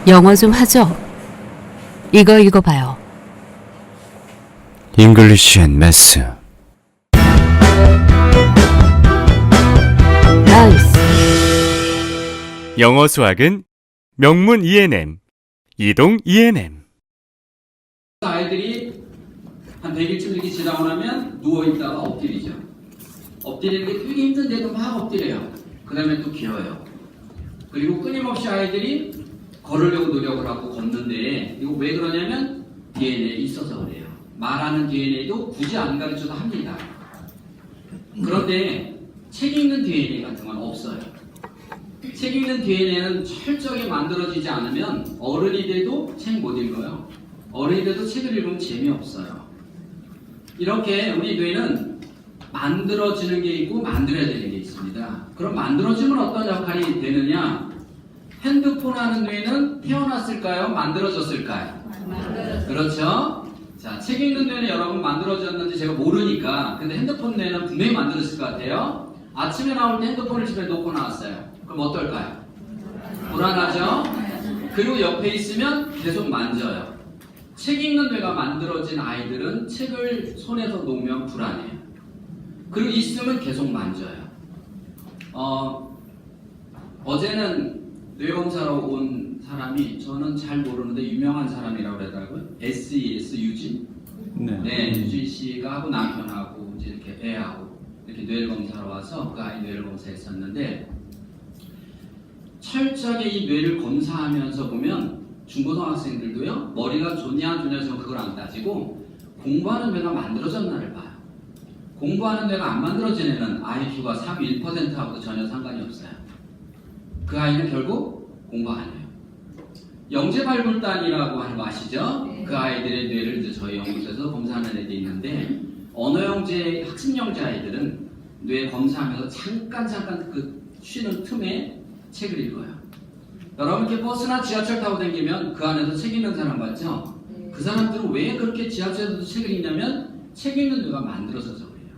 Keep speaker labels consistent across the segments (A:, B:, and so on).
A: 영어 좀 하죠? 이거 읽어봐요.
B: English and Math.
A: 나이스.
C: 영어 수학은 명문 ENM, 이동 ENM.
D: 아이들이 한 100일쯤 이렇게 지나고 나면 누워있다가 엎드리죠. 엎드리는 게 되게 힘든데도 막 엎드려요. 그 다음에 또 기어요. 그리고 끊임없이 아이들이 걸으려고 노력을 하고 걷는데 이거 왜 그러냐면 DNA에 있어서 그래요. 말하는 DNA도 굳이 안 가르쳐도 합니다. 그런데 책 읽는 DNA 같은 건 없어요. 책 읽는 DNA는 철저하게 만들어지지 않으면 어른이 돼도 책 못 읽어요. 어른이 돼도 책을 읽으면 재미없어요. 이렇게 우리 뇌는 만들어지는 게 있고 만들어야 되는 게 있습니다. 그럼 만들어지면 어떤 역할이 되느냐? 핸드폰 하는 뇌는 태어났을까요? 만들어졌을까요? 그렇죠? 자, 책 읽는 뇌는 여러분 만들어졌는지 제가 모르니까. 근데 핸드폰 뇌는 분명히 만들어졌을 것 같아요. 아침에 나올 때 핸드폰을 집에 놓고 나왔어요. 그럼 어떨까요? 불안하죠? 그리고 옆에 있으면 계속 만져요. 책 읽는 뇌가 만들어진 아이들은 책을 손에서 놓으면 불안해요. 그리고 있으면 계속 만져요. 어제는 뇌검사로 온 사람이 저는 잘 모르는데 유명한 사람이라고 그러더라고요. SES 유진. 네, 유진 씨가 하고 남편하고 이제 이렇게 애하고 이렇게 뇌를 검사로 와서 그 아이 뇌를 검사했었는데 철저하게 이 뇌를 검사하면서 보면 중고등학생들도요 머리가 좋냐 안 좋냐 저는 그걸 안 따지고 공부하는 뇌가 만들어졌나를 봐요. 공부하는 뇌가 안 만들어진 애는 IQ가 3, 1%하고도 전혀 상관이 없어요. 그 아이는 결국 공부 안 해요. 영재발굴단이라고 하는 거 아시죠? 그 아이들의 뇌를 이제 저희 연구소에서 검사하는 애들이 있는데 언어영재, 학습영재 아이들은 뇌 검사하면서 잠깐 그 쉬는 틈에 책을 읽어요. 여러분 이렇게 버스나 지하철 타고 다니면 그 안에서 책 읽는 사람 봤죠? 그 사람들은 왜 그렇게 지하철에서도 책을 읽냐면 책 읽는 뇌가 만들어져서 그래요.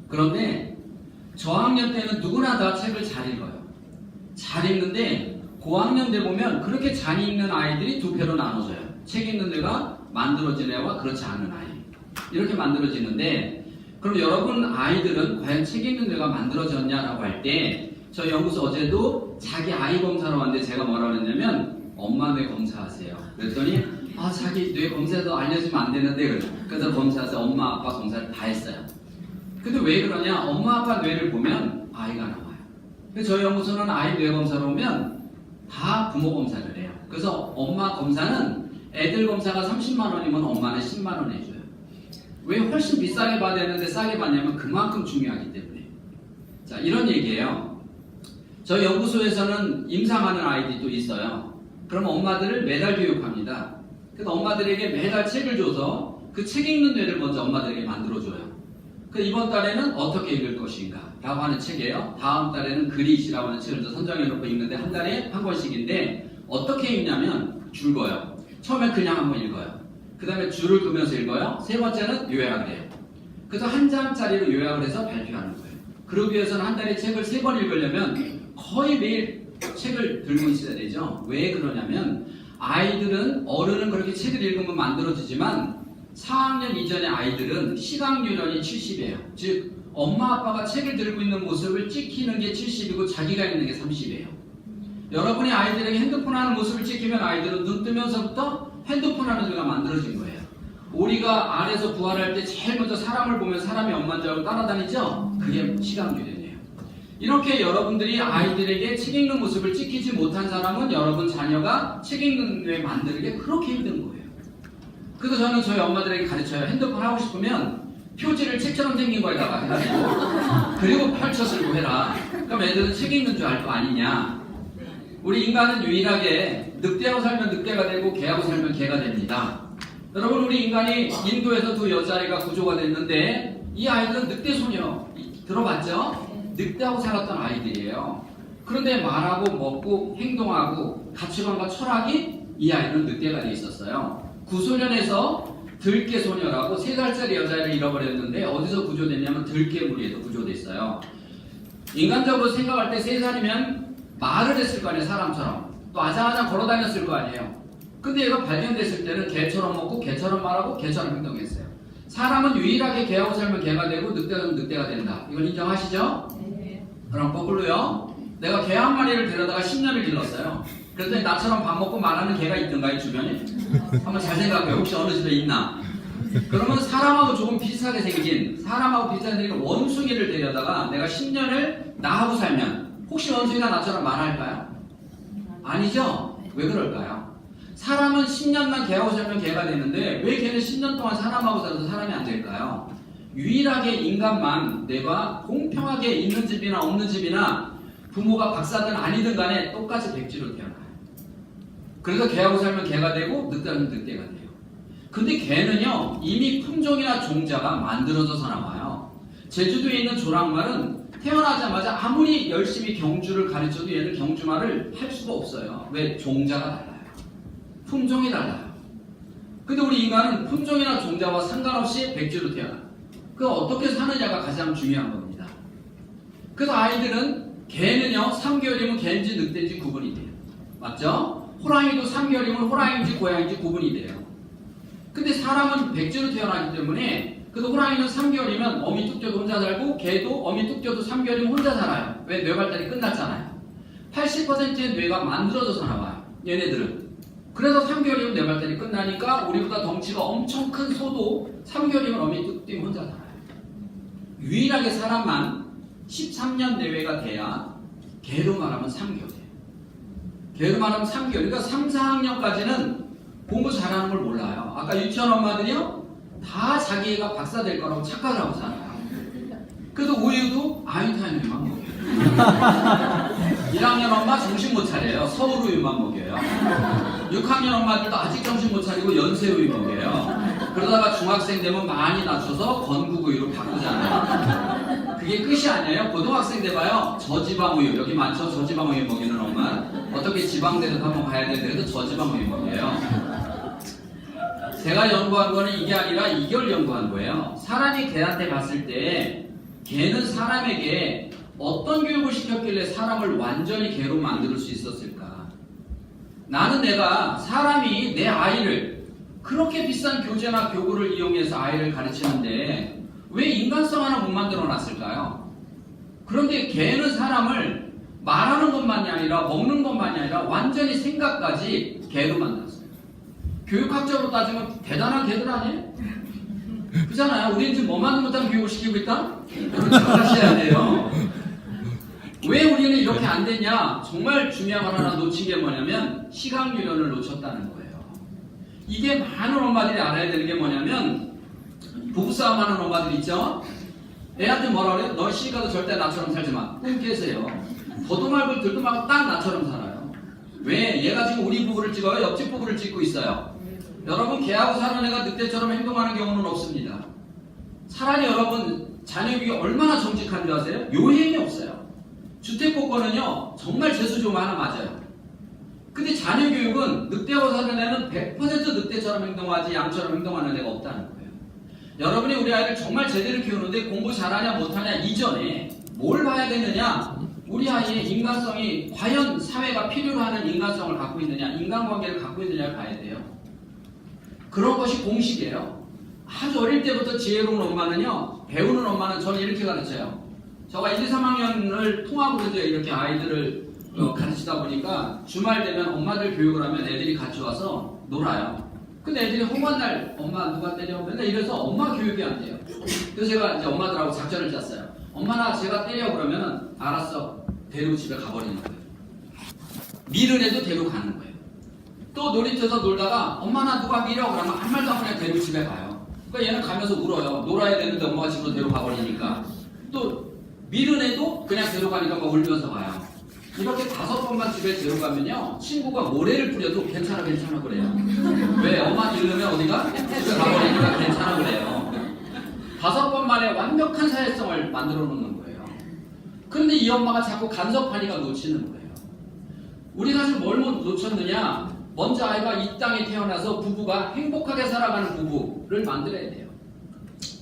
D: 그런데 저학년 때는 누구나 다 책을 잘 읽어요. 잘 읽는데 고학년 때 보면 그렇게 잘 읽는 아이들이 두 배로 나눠져요. 책 읽는 뇌가 만들어진 애와 그렇지 않은 아이. 이렇게 만들어지는데 그럼 여러분 아이들은 과연 책 읽는 뇌가 만들어졌냐라고 할 때 저희 연구소 어제도 자기 아이 검사로 왔는데 제가 뭐라고 했냐면 엄마 뇌 검사하세요. 그랬더니 자기 뇌 검사도 알려주면 안 되는데 그래서 검사해서 엄마 아빠 검사를 다 했어요. 근데 왜 그러냐? 엄마 아빠 뇌를 보면 아이가 나와요. 그래서 저희 연구소는 아이 뇌 검사로 오면 다 부모 검사를 해요. 그래서 엄마 검사는 애들 검사가 30만 원이면 엄마는 10만 원 해줘요. 왜 훨씬 비싸게 받아야 되는데 싸게 받냐면 그만큼 중요하기 때문에. 자, 이런 얘기예요. 저희 연구소에서는 임상하는 아이들이 또 있어요. 그럼 엄마들을 매달 교육합니다. 그래서 엄마들에게 매달 책을 줘서 그 책 읽는 뇌를 먼저 엄마들에게 만들어줘요. 그 이번 달에는 어떻게 읽을 것인가 라고 하는 책이에요. 다음 달에는 그릿이라고 하는 책을 선정해놓고 읽는데 한 달에 한 권씩인데 어떻게 읽냐면 줄 거예요. 처음에 그냥 한번 읽어요. 그 다음에 줄을 그면서 읽어요. 세 번째는 요약을 해요. 그래서 한 장짜리로 요약을 해서 발표하는 거예요. 그러기 위해서는 한 달에 책을 3번 읽으려면 거의 매일 책을 들고 있어야 되죠. 왜 그러냐면 아이들은 어른은 그렇게 책을 읽으면 만들어지지만 4학년 이전의 아이들은 시각유전이 70이에요. 즉 엄마 아빠가 책을 들고 있는 모습을 찍히는 게 70이고 자기가 읽는 게 30이에요. 여러분이 아이들에게 핸드폰 하는 모습을 찍히면 아이들은 눈 뜨면서부터 핸드폰 하는 뇌가 만들어진 거예요. 우리가 알에서 부활할 때 제일 먼저 사람을 보면 사람이 엄마인 줄 알고 따라다니죠? 그게 시각유전이에요. 이렇게 여러분들이 아이들에게 책 읽는 모습을 찍히지 못한 사람은 여러분 자녀가 책 읽는 뇌 만드는 게 그렇게 힘든 거예요. 그래서 저는 저희 엄마들에게 가르쳐요. 핸드폰 하고 싶으면 표지를 책처럼 생긴 거에다가 해가지고 그리고 펼쳐 들고 해라. 그럼 애들은 책 읽는 줄 알 거 아니냐. 우리 인간은 유일하게 늑대하고 살면 늑대가 되고 개하고 살면 개가 됩니다. 여러분 우리 인간이 인도에서 두 여자아이가 구조가 됐는데 이 아이들은 늑대 소녀 들어봤죠? 늑대하고 살았던 아이들이에요. 그런데 말하고 먹고 행동하고 가치관과 철학이 이 아이는 늑대가 돼 있었어요. 구소년에서 들깨소녀라고 3살짜리 여자아이를 잃어버렸는데 어디서 구조됐냐면 들깨무리에서 구조됐어요. 인간적으로 생각할 때 3살이면 말을 했을 거 아니에요. 사람처럼. 또 아장아장 걸어 다녔을 거 아니에요. 근데 얘가 발견됐을 때는 개처럼 먹고 개처럼 말하고 개처럼 행동했어요. 사람은 유일하게 개하고 살면 개가 되고 늑대는 늑대가 된다. 이건 인정하시죠?
B: 네.
D: 그럼 거꾸로요. 내가 개 한 마리를 데려다가 10년을 길렀어요. 그랬더니 나처럼 밥 먹고 말하는 개가 있던가 이 주변에? 한번 잘 생각해요. 혹시 어느 집에 있나? 그러면 사람하고 조금 비슷하게 생긴 원숭이를 데려다가 내가 10년을 나하고 살면 혹시 원숭이가 나처럼 말할까요? 아니죠? 왜 그럴까요? 사람은 10년만 개하고 살면 개가 되는데 왜 걔는 10년 동안 사람하고 살아서 사람이 안 될까요? 유일하게 인간만 내가 공평하게 있는 집이나 없는 집이나 부모가 박사든 아니든 간에 똑같이 백지로 태어나요. 그래서 개하고 살면 개가 되고 늑대는 늑대가 돼요. 근데 개는요 이미 품종이나 종자가 만들어져서 나와요. 제주도에 있는 조랑말은 태어나자마자 아무리 열심히 경주를 가르쳐도 얘는 경주말을 할 수가 없어요. 왜? 종자가 달라요. 품종이 달라요. 근데 우리 인간은 품종이나 종자와 상관없이 백지로 태어나요. 그 어떻게 사느냐가 가장 중요한 겁니다. 그래서 아이들은 개는요 3개월이면 개인지 늑대인지 구분이 돼요. 맞죠? 호랑이도 3개월이면 호랑이인지 고양이인지 구분이 돼요. 근데 사람은 백지로 태어나기 때문에 그래서 호랑이는 3개월이면 어미 뚝 쪄도 혼자 살고 개도 어미 뚝 쪄도 3개월이면 혼자 살아요. 왜? 뇌 발달이 끝났잖아요. 80%의 뇌가 만들어져서 나와요. 얘네들은. 그래서 3개월이면 뇌 발달이 끝나니까 우리보다 덩치가 엄청 큰 소도 3개월이면 어미 뚝 떼면 혼자 살아요. 유일하게 사람만 13년 내외가 돼야 개로 말하면 3개월이에요. 개로 말하면 3개월. 그러니까 3, 4학년까지는 공부 잘하는 걸 몰라요. 아까 유치원 엄마들이요 다 자기 애가 박사 될 거라고 착각을 하고 살아요. 그래서 우유도 아인슈타인우유만 먹여요. 1학년 엄마 정신 못 차려요. 서울우유만 먹여요. 6학년 엄마들도 아직 정신 못 차리고 연세우유 먹여요. 그러다가 중학생 되면 많이 낮춰서 건국우유로 바꾸잖아요. 그게 끝이 아니에요. 고등학생 돼봐요. 저지방우유. 여기 많죠? 저지방우유 먹이는 엄마. 어떻게 지방대도 한번 가야 되는데 그래도 저지방우유 먹여요. 제가 연구한 거는 이게 아니라 이걸 연구한 거예요. 사람이 개한테 갔을 때 개는 사람에게 어떤 교육을 시켰길래 사람을 완전히 개로 만들 수 있었을까? 나는 내가 사람이 내 아이를 그렇게 비싼 교재나 교구를 이용해서 아이를 가르치는데 왜 인간성 하나 못 만들어 놨을까요? 그런데 개는 사람을 말하는 것만이 아니라 먹는 것만이 아니라 완전히 생각까지 개로 만들었어요. 교육학적으로 따지면 대단한 개들 아니에요? 그잖아요. 우리는 지금 뭐만 못한 교육을 시키고 있다? 여러분 잘하셔야 돼요. 왜 우리는 이렇게 안 됐냐? 정말 중요한 걸 하나 놓친 게 뭐냐면 시각유연을 놓쳤다는 거예요. 이게 많은 엄마들이 알아야 되는 게 뭐냐면 부부싸움 하는 엄마들 있죠? 애한테 뭐라 그래요? 너 시가도 절대 나처럼 살지 마. 꿈 깨세요. 더도 말고 들도 말고 딱 나처럼 살아요. 왜? 얘가 지금 우리 부부를 찍어요? 옆집 부부를 찍고 있어요. 여러분 개하고 사는 애가 늑대처럼 행동하는 경우는 없습니다. 차라리 여러분 자녀교육이 얼마나 정직한 줄 아세요? 요행이 없어요. 주택복권은요 정말 재수 좋으면 하나 맞아요. 근데 자녀교육은 늑대하고 사는 애는 100% 늑대처럼 행동하지 양처럼 행동하는 애가 없다는 거예요. 여러분이 우리 아이를 정말 제대로 키우는데 공부 잘하냐 못하냐 이전에 뭘 봐야 되느냐? 우리 아이의 인간성이 과연 사회가 필요로 하는 인간성을 갖고 있느냐 인간관계를 갖고 있느냐를 봐야 돼요. 그런 것이 공식이에요. 아주 어릴 때부터 지혜로운 엄마는요 배우는 엄마는 저는 이렇게 가르쳐요. 저가 1, 2, 3학년을 통합으로 이제 이렇게 아이들을 가르치다 보니까 주말 되면 엄마들 교육을 하면 애들이 같이 와서 놀아요. 근데 애들이 허구한 날 엄마 누가 때려? 맨날 이래서 엄마 교육이 안 돼요. 그래서 제가 이제 엄마들하고 작전을 짰어요. 엄마나 제가 때려 그러면은 알았어. 데리고 집에 가버리는 거예요. 밀은 애도 데리고 가는 거예요. 또 놀이터에서 놀다가 엄마 나 누가 밀어 그러면 아무 말도 안 하고 데리고 집에 가요. 그러니까 얘는 가면서 울어요. 놀아야 되는데 엄마가 집으로 데리고 가버리니까. 또 밀은 애도 그냥 데려가니까 막 울면서 가요. 이렇게 5번만 집에 데려가면요 친구가 모래를 뿌려도 괜찮아 그래요. 왜? 엄마 잃으면 어디가? 집에 가버리니까 괜찮아 그래요. 5번 만에 완벽한 사회성을 만들어 놓는 거예요. 그런데 이 엄마가 자꾸 간섭하니까 놓치는 거예요. 우리가 지금 뭘 놓쳤느냐? 먼저 아이가 이 땅에 태어나서 부부가 행복하게 살아가는 부부를 만들어야 돼요.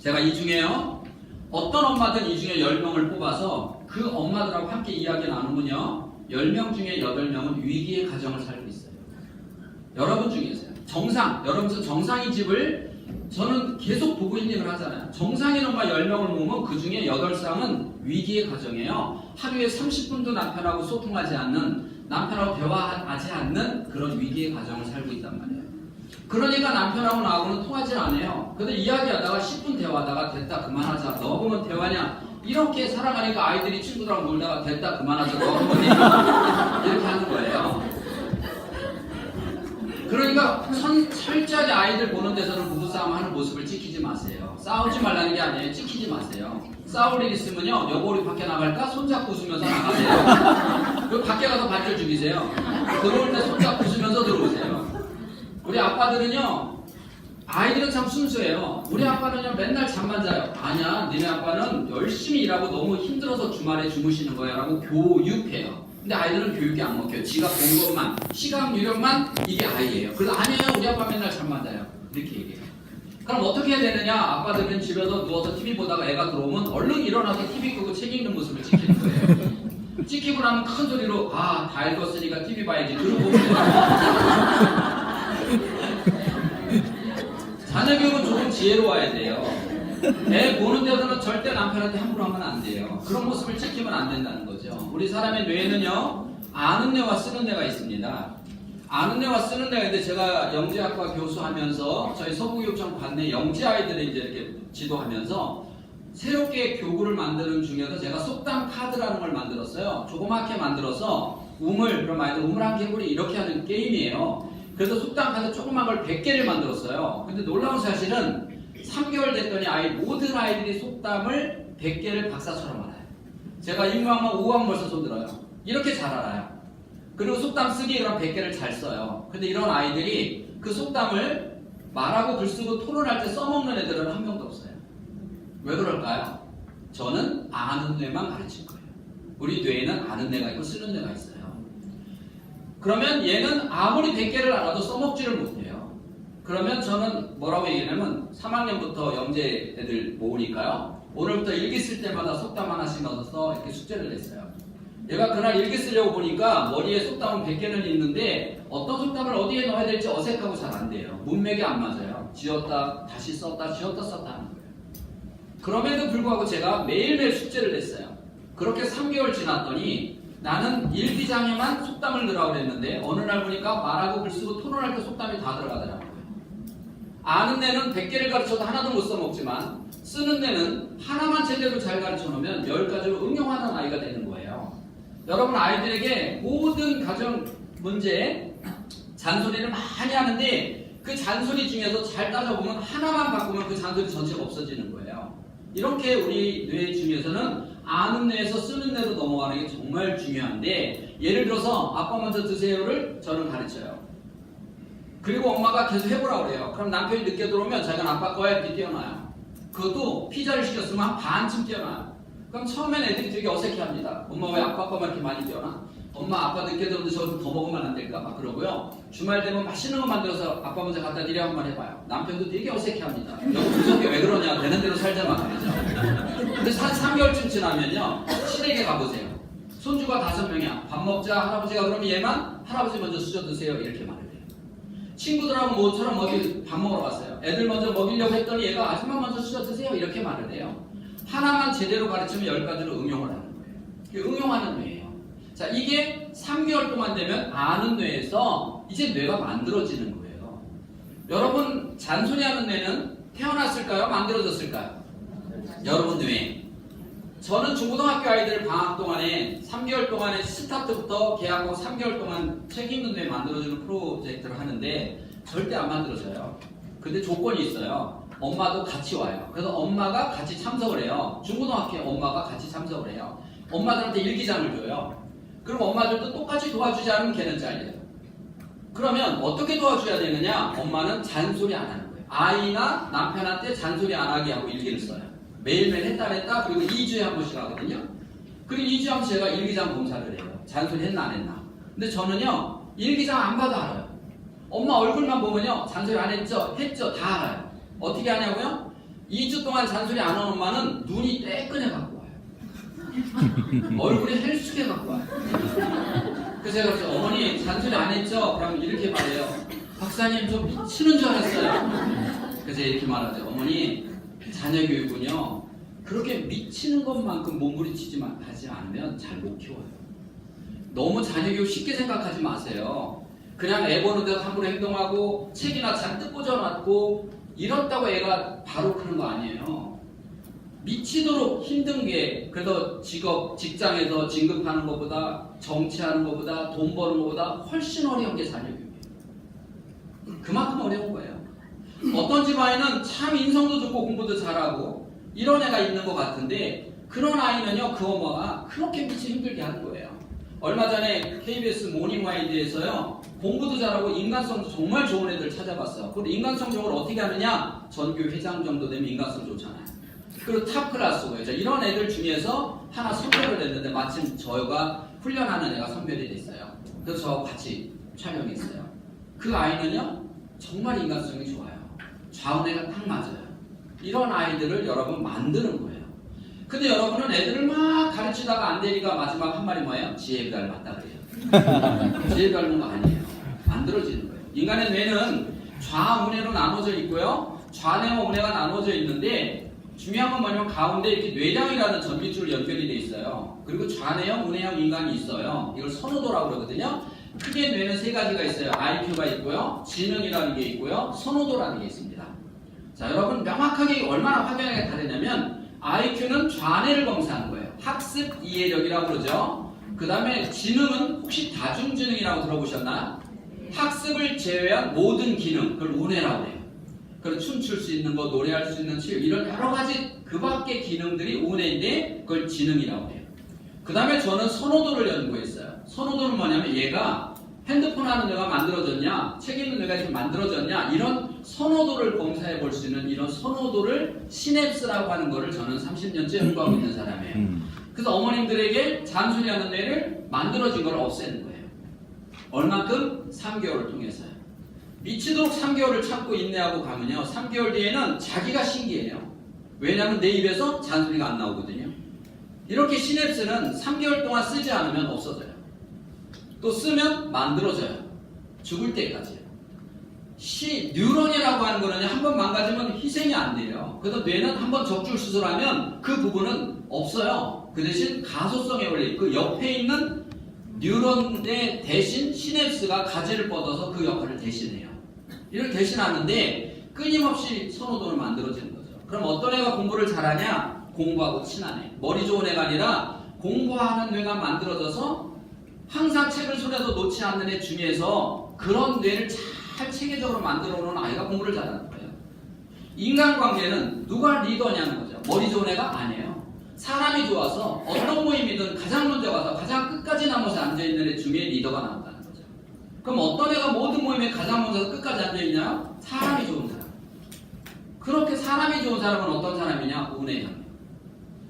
D: 제가 이 중에요 어떤 엄마든 이 중에 10명을 뽑아서 그 엄마들하고 함께 이야기 나누면요 10명 중에 8명은 위기의 가정을 살고 있어요. 여러분 중에서요. 여러분 정상의 집을 저는 계속 보고 있는 걸 하잖아요. 정상인 엄마 10명을 모으면 그 중에 8쌍은 위기의 가정이에요. 하루에 30분도 남편하고 소통하지 않는, 남편하고 대화하지 않는 그런 위기의 가정을 살고 있단 말이에요. 그러니까 남편하고 나하고는 통하지 않아요. 근데 이야기하다가 10분 대화하다가 됐다 그만하자. 너 보면 대화냐? 이렇게 살아가니까 아이들이 친구들하고 놀다가 됐다 그만하자. 너 보면 이렇게 하는 거예요. 그러니까 철저하게 아이들 보는 데서는 부부싸움 하는 모습을 찍히지 마세요. 싸우지 말라는 게 아니에요. 찍히지 마세요. 싸울 일 있으면요 여보 우리 밖에 나갈까? 손잡고 웃으면서 나가세요. 그리고 밖에 가서 밧줄 죽이세요. 들어올 때 손잡고 웃으면서 들어오세요. 우리 아빠들은요 아이들은 참 순수해요. 우리 아빠는요 맨날 잠만 자요. 아니야 니네 아빠는 열심히 일하고 너무 힘들어서 주말에 주무시는 거야 라고 교육해요. 근데 아이들은 교육이 안 먹혀요. 지가 본 것만, 시간 유령만 이게 아이예요. 그래서 아니에요 우리 아빠 맨날 잠만 자요 이렇게 얘기해요. 그럼 어떻게 해야 되느냐? 아빠들은 집에서 누워서 TV 보다가 애가 들어오면 얼른 일어나서 TV 끄고 책 읽는 모습을 찍히는 거예요. 찍히고 나면 큰 소리로 다 읽었으니까 TV 봐야지. 그러고 보면 자녀 교육은 조금 지혜로워야 돼요. 애 보는 데서는 절대 남편한테 함부로 하면 안 돼요. 그런 모습을 찍히면 안 된다는 거죠. 우리 사람의 뇌에는요 아는 뇌와 쓰는 뇌가 있습니다. 아는 뇌와 쓰는 뇌가 있는데 제가 영재학과 교수하면서 저희 서부교육청 관내 영재 아이들을 이제 이렇게 지도하면서 새롭게 교구를 만드는 중에서 제가 속담 카드라는 걸 만들었어요. 조그맣게 만들어서 그럼 아이들 우물 한 개구리 이렇게 하는 게임이에요. 그래서 속담 카드 조그만 걸 100개를 만들었어요. 근데 놀라운 사실은 3개월 됐더니 모든 아이들이 속담을 100개를 박사처럼 알아요. 제가 1학년, 5학년 벌써 손들어요. 이렇게 잘 알아요. 그리고 속담 쓰기 그럼 100개를 잘 써요. 근데 이런 아이들이 그 속담을 말하고 글 쓰고 토론할 때 써먹는 애들은 한 명도 없어요. 왜 그럴까요? 저는 아는 뇌만 가르칠 거예요. 우리 뇌에는 아는 뇌가 있고 쓰는 뇌가 있어요. 그러면 얘는 아무리 100개를 알아도 써먹지를 못해요. 그러면 저는 뭐라고 얘기하냐면 3학년부터 영재 애들 모으니까요. 오늘부터 일기 쓸 때마다 속담 하나씩 넣어서 이렇게 숙제를 냈어요. 얘가 그날 일기 쓰려고 보니까 머리에 속담은 100개는 있는데 어떤 속담을 어디에 넣어야 될지 어색하고 잘 안 돼요. 문맥이 안 맞아요. 지었다 다시 썼다 지었다 썼다 하는 거예요. 그럼에도 불구하고 제가 매일매일 숙제를 냈어요. 그렇게 3개월 지났더니 나는 일기장에만 속담을 넣으라고 그랬는데 어느 날 보니까 말하고 글 쓰고 토론할 때 속담이 다 들어가더라고요. 아는 애는 100개를 가르쳐도 하나도 못 써먹지만 쓰는 애는 하나만 제대로 잘 가르쳐 놓으면 10가지로 응용하는 아이가 되는 거예요. 여러분 아이들에게 모든 가정 문제에 잔소리를 많이 하는데 그 잔소리 중에서 잘 따져보면 하나만 바꾸면 그 잔소리 전체가 없어지는 거예요. 이렇게 우리 뇌 중에서는 아는 뇌에서 쓰는 뇌로 넘어가는 게 정말 중요한데 예를 들어서 아빠 먼저 드세요를 저는 가르쳐요. 그리고 엄마가 계속 해보라고 그래요. 그럼 남편이 늦게 들어오면 자기는 아빠 거에 이렇게 띄어놔요. 그것도 피자를 시켰으면 한 반쯤 띄어놔요. 그럼 처음엔 애들이 되게 어색해합니다. 엄마 왜 아빠 거만 이렇게 많이 띄어놔? 엄마 아빠 늦게 들어오는데 저거 더 먹으면 안 될까? 막 그러고요. 주말 되면 맛있는 거 만들어서 아빠 먼저 갖다 드려 한번 해봐요. 남편도 되게 어색해합니다. 너 무섭게 왜 그러냐? 되는 대로 살자마 그러죠. 근데 3개월쯤 지나면요. 시댁에 가보세요. 손주가 5명이야. 밥 먹자 할아버지가 그러면 얘만 할아버지 먼저 수저 드세요. 이렇게 말해요. 친구들하고 모처럼 어디 밥 먹으러 갔어요. 애들 먼저 먹이려고 했더니 얘가 아줌마 먼저 수저 드세요. 이렇게 말을 해요. 하나만 제대로 가르치면 10가지로 응용을 하는 거예요. 그게 응용하는 뇌예요. 자, 이게 3개월 동안 되면 아는 뇌에서 이제 뇌가 만들어지는 거예요. 여러분 잔소리하는 뇌는 태어났을까요? 만들어졌을까요? 여러분 뇌. 저는 중고등학교 아이들 방학 동안에 3개월 동안에 스타트부터 계약하고 3개월 동안 책 읽는 뇌 만들어주는 프로젝트를 하는데 절대 안 만들어져요. 근데 조건이 있어요. 엄마도 같이 와요. 그래서 엄마가 같이 참석을 해요. 중고등학교 엄마가 같이 참석을 해요. 엄마들한테 일기장을 줘요. 그리고 엄마들도 똑같이 도와주지 않으면 걔는 잘려요. 그러면 어떻게 도와줘야 되느냐? 엄마는 잔소리 안 하는 거예요. 아이나 남편한테 잔소리 안 하게 하고 일기를 써요. 매일매일 했다 그리고 2주에 한 번씩 하거든요. 그리고 2주에 한 번씩 제가 일기장 검사를 해요. 잔소리 했나 안 했나. 근데 저는요 일기장 안 봐도 알아요. 엄마 얼굴만 보면요 잔소리 안 했죠? 했죠? 다 알아요. 어떻게 하냐고요? 2주 동안 잔소리 안 하는 엄마는 눈이 떼끈해 갖고 와요. 얼굴이 헬쑥해 갖고 와요. 그래서 제가 그랬죠. 어머니 잔소리 안 했죠? 그러면 이렇게 말해요. 박사님 저 미치는 줄 알았어요. 그래서 이렇게 말하죠. 어머니 자녀 교육은요 그렇게 미치는 것만큼 몸부림치지만 하지 않으면 잘 못 키워요. 너무 자녀 교육 쉽게 생각하지 마세요. 그냥 애 보는 데서 함부로 행동하고 책이나 잔뜩 꽂아놨고 이렇다고 애가 바로 크는 거 아니에요. 미치도록 힘든 게 그래도 직장에서 진급하는 것보다 정치하는 것보다 돈 버는 것보다 훨씬 어려운 게 자녀 교육이에요. 그만큼 어려운 거예요. 어떤 집안에는 참 인성도 좋고 공부도 잘하고 이런 애가 있는 것 같은데 그런 아이는요 그 엄마가 그렇게 미치 힘들게 하는 거예요. 얼마 전에 KBS 모닝와이드에서요 공부도 잘하고 인간성도 정말 좋은 애들 찾아봤어요. 그리고 인간성적으로 어떻게 하느냐? 전교 회장 정도 되면 인간성 좋잖아요. 그리고 탑 클래스고요. 이런 애들 중에서 하나 선별을 했는데 마침 저가 훈련하는 애가 선별이 됐어요. 그래서 저하고 같이 촬영했어요. 그 아이는요 정말 인간성이 좋아요. 좌우뇌가 딱 맞아요. 이런 아이들을 여러분 만드는 거예요. 근데 여러분은 애들을 막 가르치다가 안 되니까 마지막 한 말이 뭐예요? 지혜 닮았다 그래요. 지혜 닮은 거 아니에요. 만들어지는 거예요. 인간의 뇌는 좌우뇌로 나눠져 있고요. 좌뇌와 우뇌가 나눠져 있는데 중요한 건 뭐냐면 가운데 이렇게 뇌장이라는 전기줄로 연결이 돼 있어요. 그리고 좌뇌형, 우뇌형 인간이 있어요. 이걸 선호도라고 그러거든요. 크게 뇌는 세 가지가 있어요. IQ가 있고요. 지능이라는 게 있고요. 선호도라는 게 있습니다. 자, 여러분 명확하게 얼마나 확연하게 다르냐면 IQ는 좌뇌를 검사하는 거예요. 학습 이해력이라고 그러죠. 그 다음에 지능은 혹시 다중지능이라고 들어보셨나요? 학습을 제외한 모든 기능, 그걸 우뇌라고 해요. 그리고 춤출 수 있는 거, 노래할 수 있는 치유, 이런 여러 가지 그 밖의 기능들이 우뇌인데 그걸 지능이라고 해요. 그 다음에 저는 선호도를 연구했어요. 선호도는 뭐냐면 얘가 핸드폰 하는 뇌가 만들어졌냐, 책 읽는 뇌가 지금 만들어졌냐, 이런 선호도를 검사해 볼 수 있는 이런 선호도를 시냅스라고 하는 거를 저는 30년째 연구하고 있는 사람이에요. 그래서 어머님들에게 잔소리하는 뇌를 만들어진 걸 없애는 거예요. 얼만큼? 3개월을 통해서요. 미치도록 3개월을 참고 인내하고 가면요 3개월 뒤에는 자기가 신기해요. 왜냐하면 내 입에서 잔소리가 안 나오거든요. 이렇게 시냅스는 3개월 동안 쓰지 않으면 없어져요. 또 쓰면 만들어져요. 죽을 때까지요. 뉴런이라고 하는 거는 한 번 망가지면 희생이 안 돼요. 그래서 뇌는 한 번 적줄 수술하면 그 부분은 없어요. 그 대신 가소성의 원리, 그 옆에 있는 뉴런의 대신 시냅스가 가지를 뻗어서 그 역할을 대신해요. 이를 대신하는데 끊임없이 선호도를 만들어지는 거죠. 그럼 어떤 애가 공부를 잘하냐? 공부하고 친한 애. 머리 좋은 애가 아니라 공부하는 뇌가 만들어져서 항상 책을 손에서 놓지 않는 애 중에서 그런 뇌를 잘 체계적으로 만들어 놓은 아이가 공부를 잘하는 거예요. 인간관계는 누가 리더냐는 거죠. 머리 좋은 애가 아니에요. 사람이 좋아서 어떤 모임이든 가장 먼저 가서 가장 끝까지 남아서 앉아있는 애 중에 리더가 나온다는 거죠. 그럼 어떤 애가 모든 모임에 가장 먼저 끝까지 앉아있나요? 사람이 좋은 사람. 그렇게 사람이 좋은 사람은 어떤 사람이냐? 우뇌형.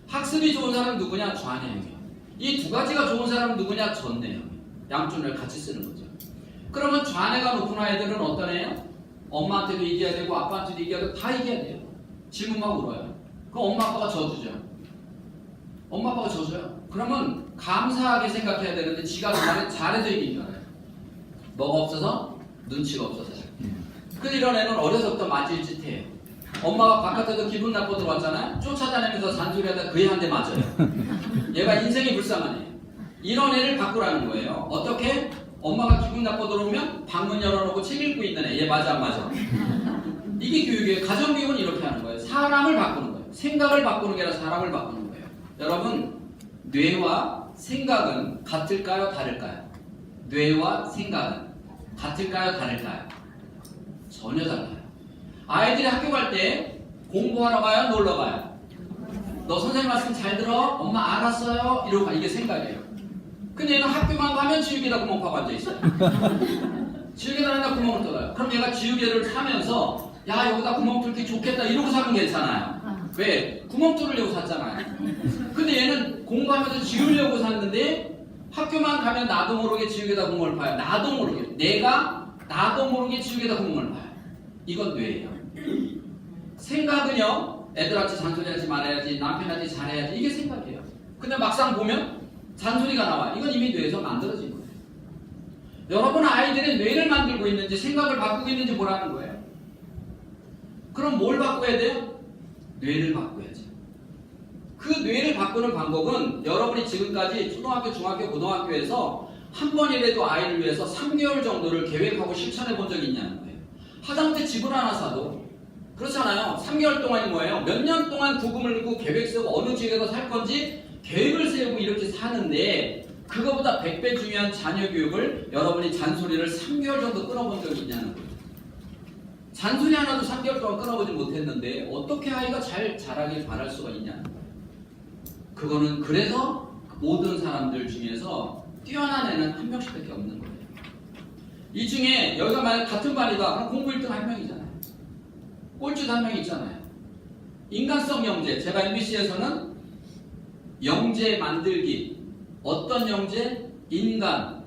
D: 학습이 좋은 사람은 누구냐? 좌뇌형이요. 이 두 가지가 좋은 사람은 누구냐? 전뇌형. 양쪽을 같이 쓰는 거죠. 그러면 좌뇌가 높은 아이들은 어떤 애예요? 엄마한테도 이겨야 되고 아빠한테도 이겨야 되고 다 이겨야 돼요. 질문만 울어요. 그럼 엄마 아빠가 져주죠. 엄마 아빠가 져줘요. 그러면 감사하게 생각해야 되는데 지가 잘해서 이긴 줄 알아요. 뭐가 없어서? 눈치가 없어서요. 근데 이런 애는 어려서부터 맞을 짓해요. 엄마가 바깥에서 기분 나쁘게 들어왔잖아요. 쫓아다니면서 잔소리하다 그 애한테 맞아요. 얘가 인생이 불쌍하네. 이런 애를 바꾸라는 거예요. 어떻게? 엄마가 기분 나쁘게 들어오면 방문 열어놓고 책 읽고 있는 애. 얘 맞아 안 맞아? 이게 교육이에요. 가정교육은 이렇게 하는 거예요. 사람을 바꾸는 거예요. 생각을 바꾸는 게 아니라 사람을 바꾸는 거예요. 여러분, 뇌와 생각은 같을까요? 다를까요? 뇌와 생각은 같을까요? 다를까요? 전혀 달라요. 아이들이 학교 갈 때 공부하러 가요? 놀러 가요? 너 선생님 말씀 잘 들어? 엄마 알았어요? 이러고 가. 이게 생각이에요. 근데 얘는 학교만 가면 지우개에다 구멍 파고 앉아있어요. 지우개에다 하나 구멍을 뚫어요. 그럼 얘가 지우개를 사면서 야 여기다 구멍 뚫기 좋겠다 이러고 사면 괜찮아요. 왜? 구멍 뚫으려고 샀잖아요. 근데 얘는 공부하면서 지우려고 샀는데 학교만 가면 나도 모르게 지우개에다 구멍을 파요. 나도 모르게. 내가 나도 모르게 지우개에다 구멍을 파요. 이건 뇌예요. 생각은요. 애들한테 잔소리하지 말아야지, 남편한테 잘해야지. 이게 생각이에요. 근데 막상 보면 잔소리가 나와. 이건 이미 뇌에서 만들어진 거예요. 여러분 아이들의 뇌를 만들고 있는지 생각을 바꾸고 있는지 보라는 거예요. 그럼 뭘 바꿔야 돼요? 뇌를 바꿔야죠. 그 뇌를 바꾸는 방법은 여러분이 지금까지 초등학교, 중학교, 고등학교에서 한 번이라도 아이를 위해서 3개월 정도를 계획하고 실천해 본 적이 있냐는 거예요. 하다못해 집을 하나 사도 그렇잖아요. 3개월 동안이 뭐예요? 몇 년 동안 부금을 넣고 계획 세우고 어느 지역에서 살 건지 계획을 세우고 이렇게 사는데 그거보다 100배 중요한 자녀 교육을 여러분이 잔소리를 3개월 정도 끊어본 적이 있냐는 거예요. 잔소리 하나도 3개월 동안 끊어보지 못했는데 어떻게 아이가 잘 자라길 바랄 수가 있냐는 거예요. 그거는 그래서 모든 사람들 중에서 뛰어난 애는 한 명씩밖에 없는 거예요. 이 중에 여기가 만약 같은 반이다. 그럼 공부 1등 한 명이잖아요. 꼴찌도 한 명 있잖아요. 인간성 영재. 제가 MBC에서는 영재 만들기. 어떤 영재? 인간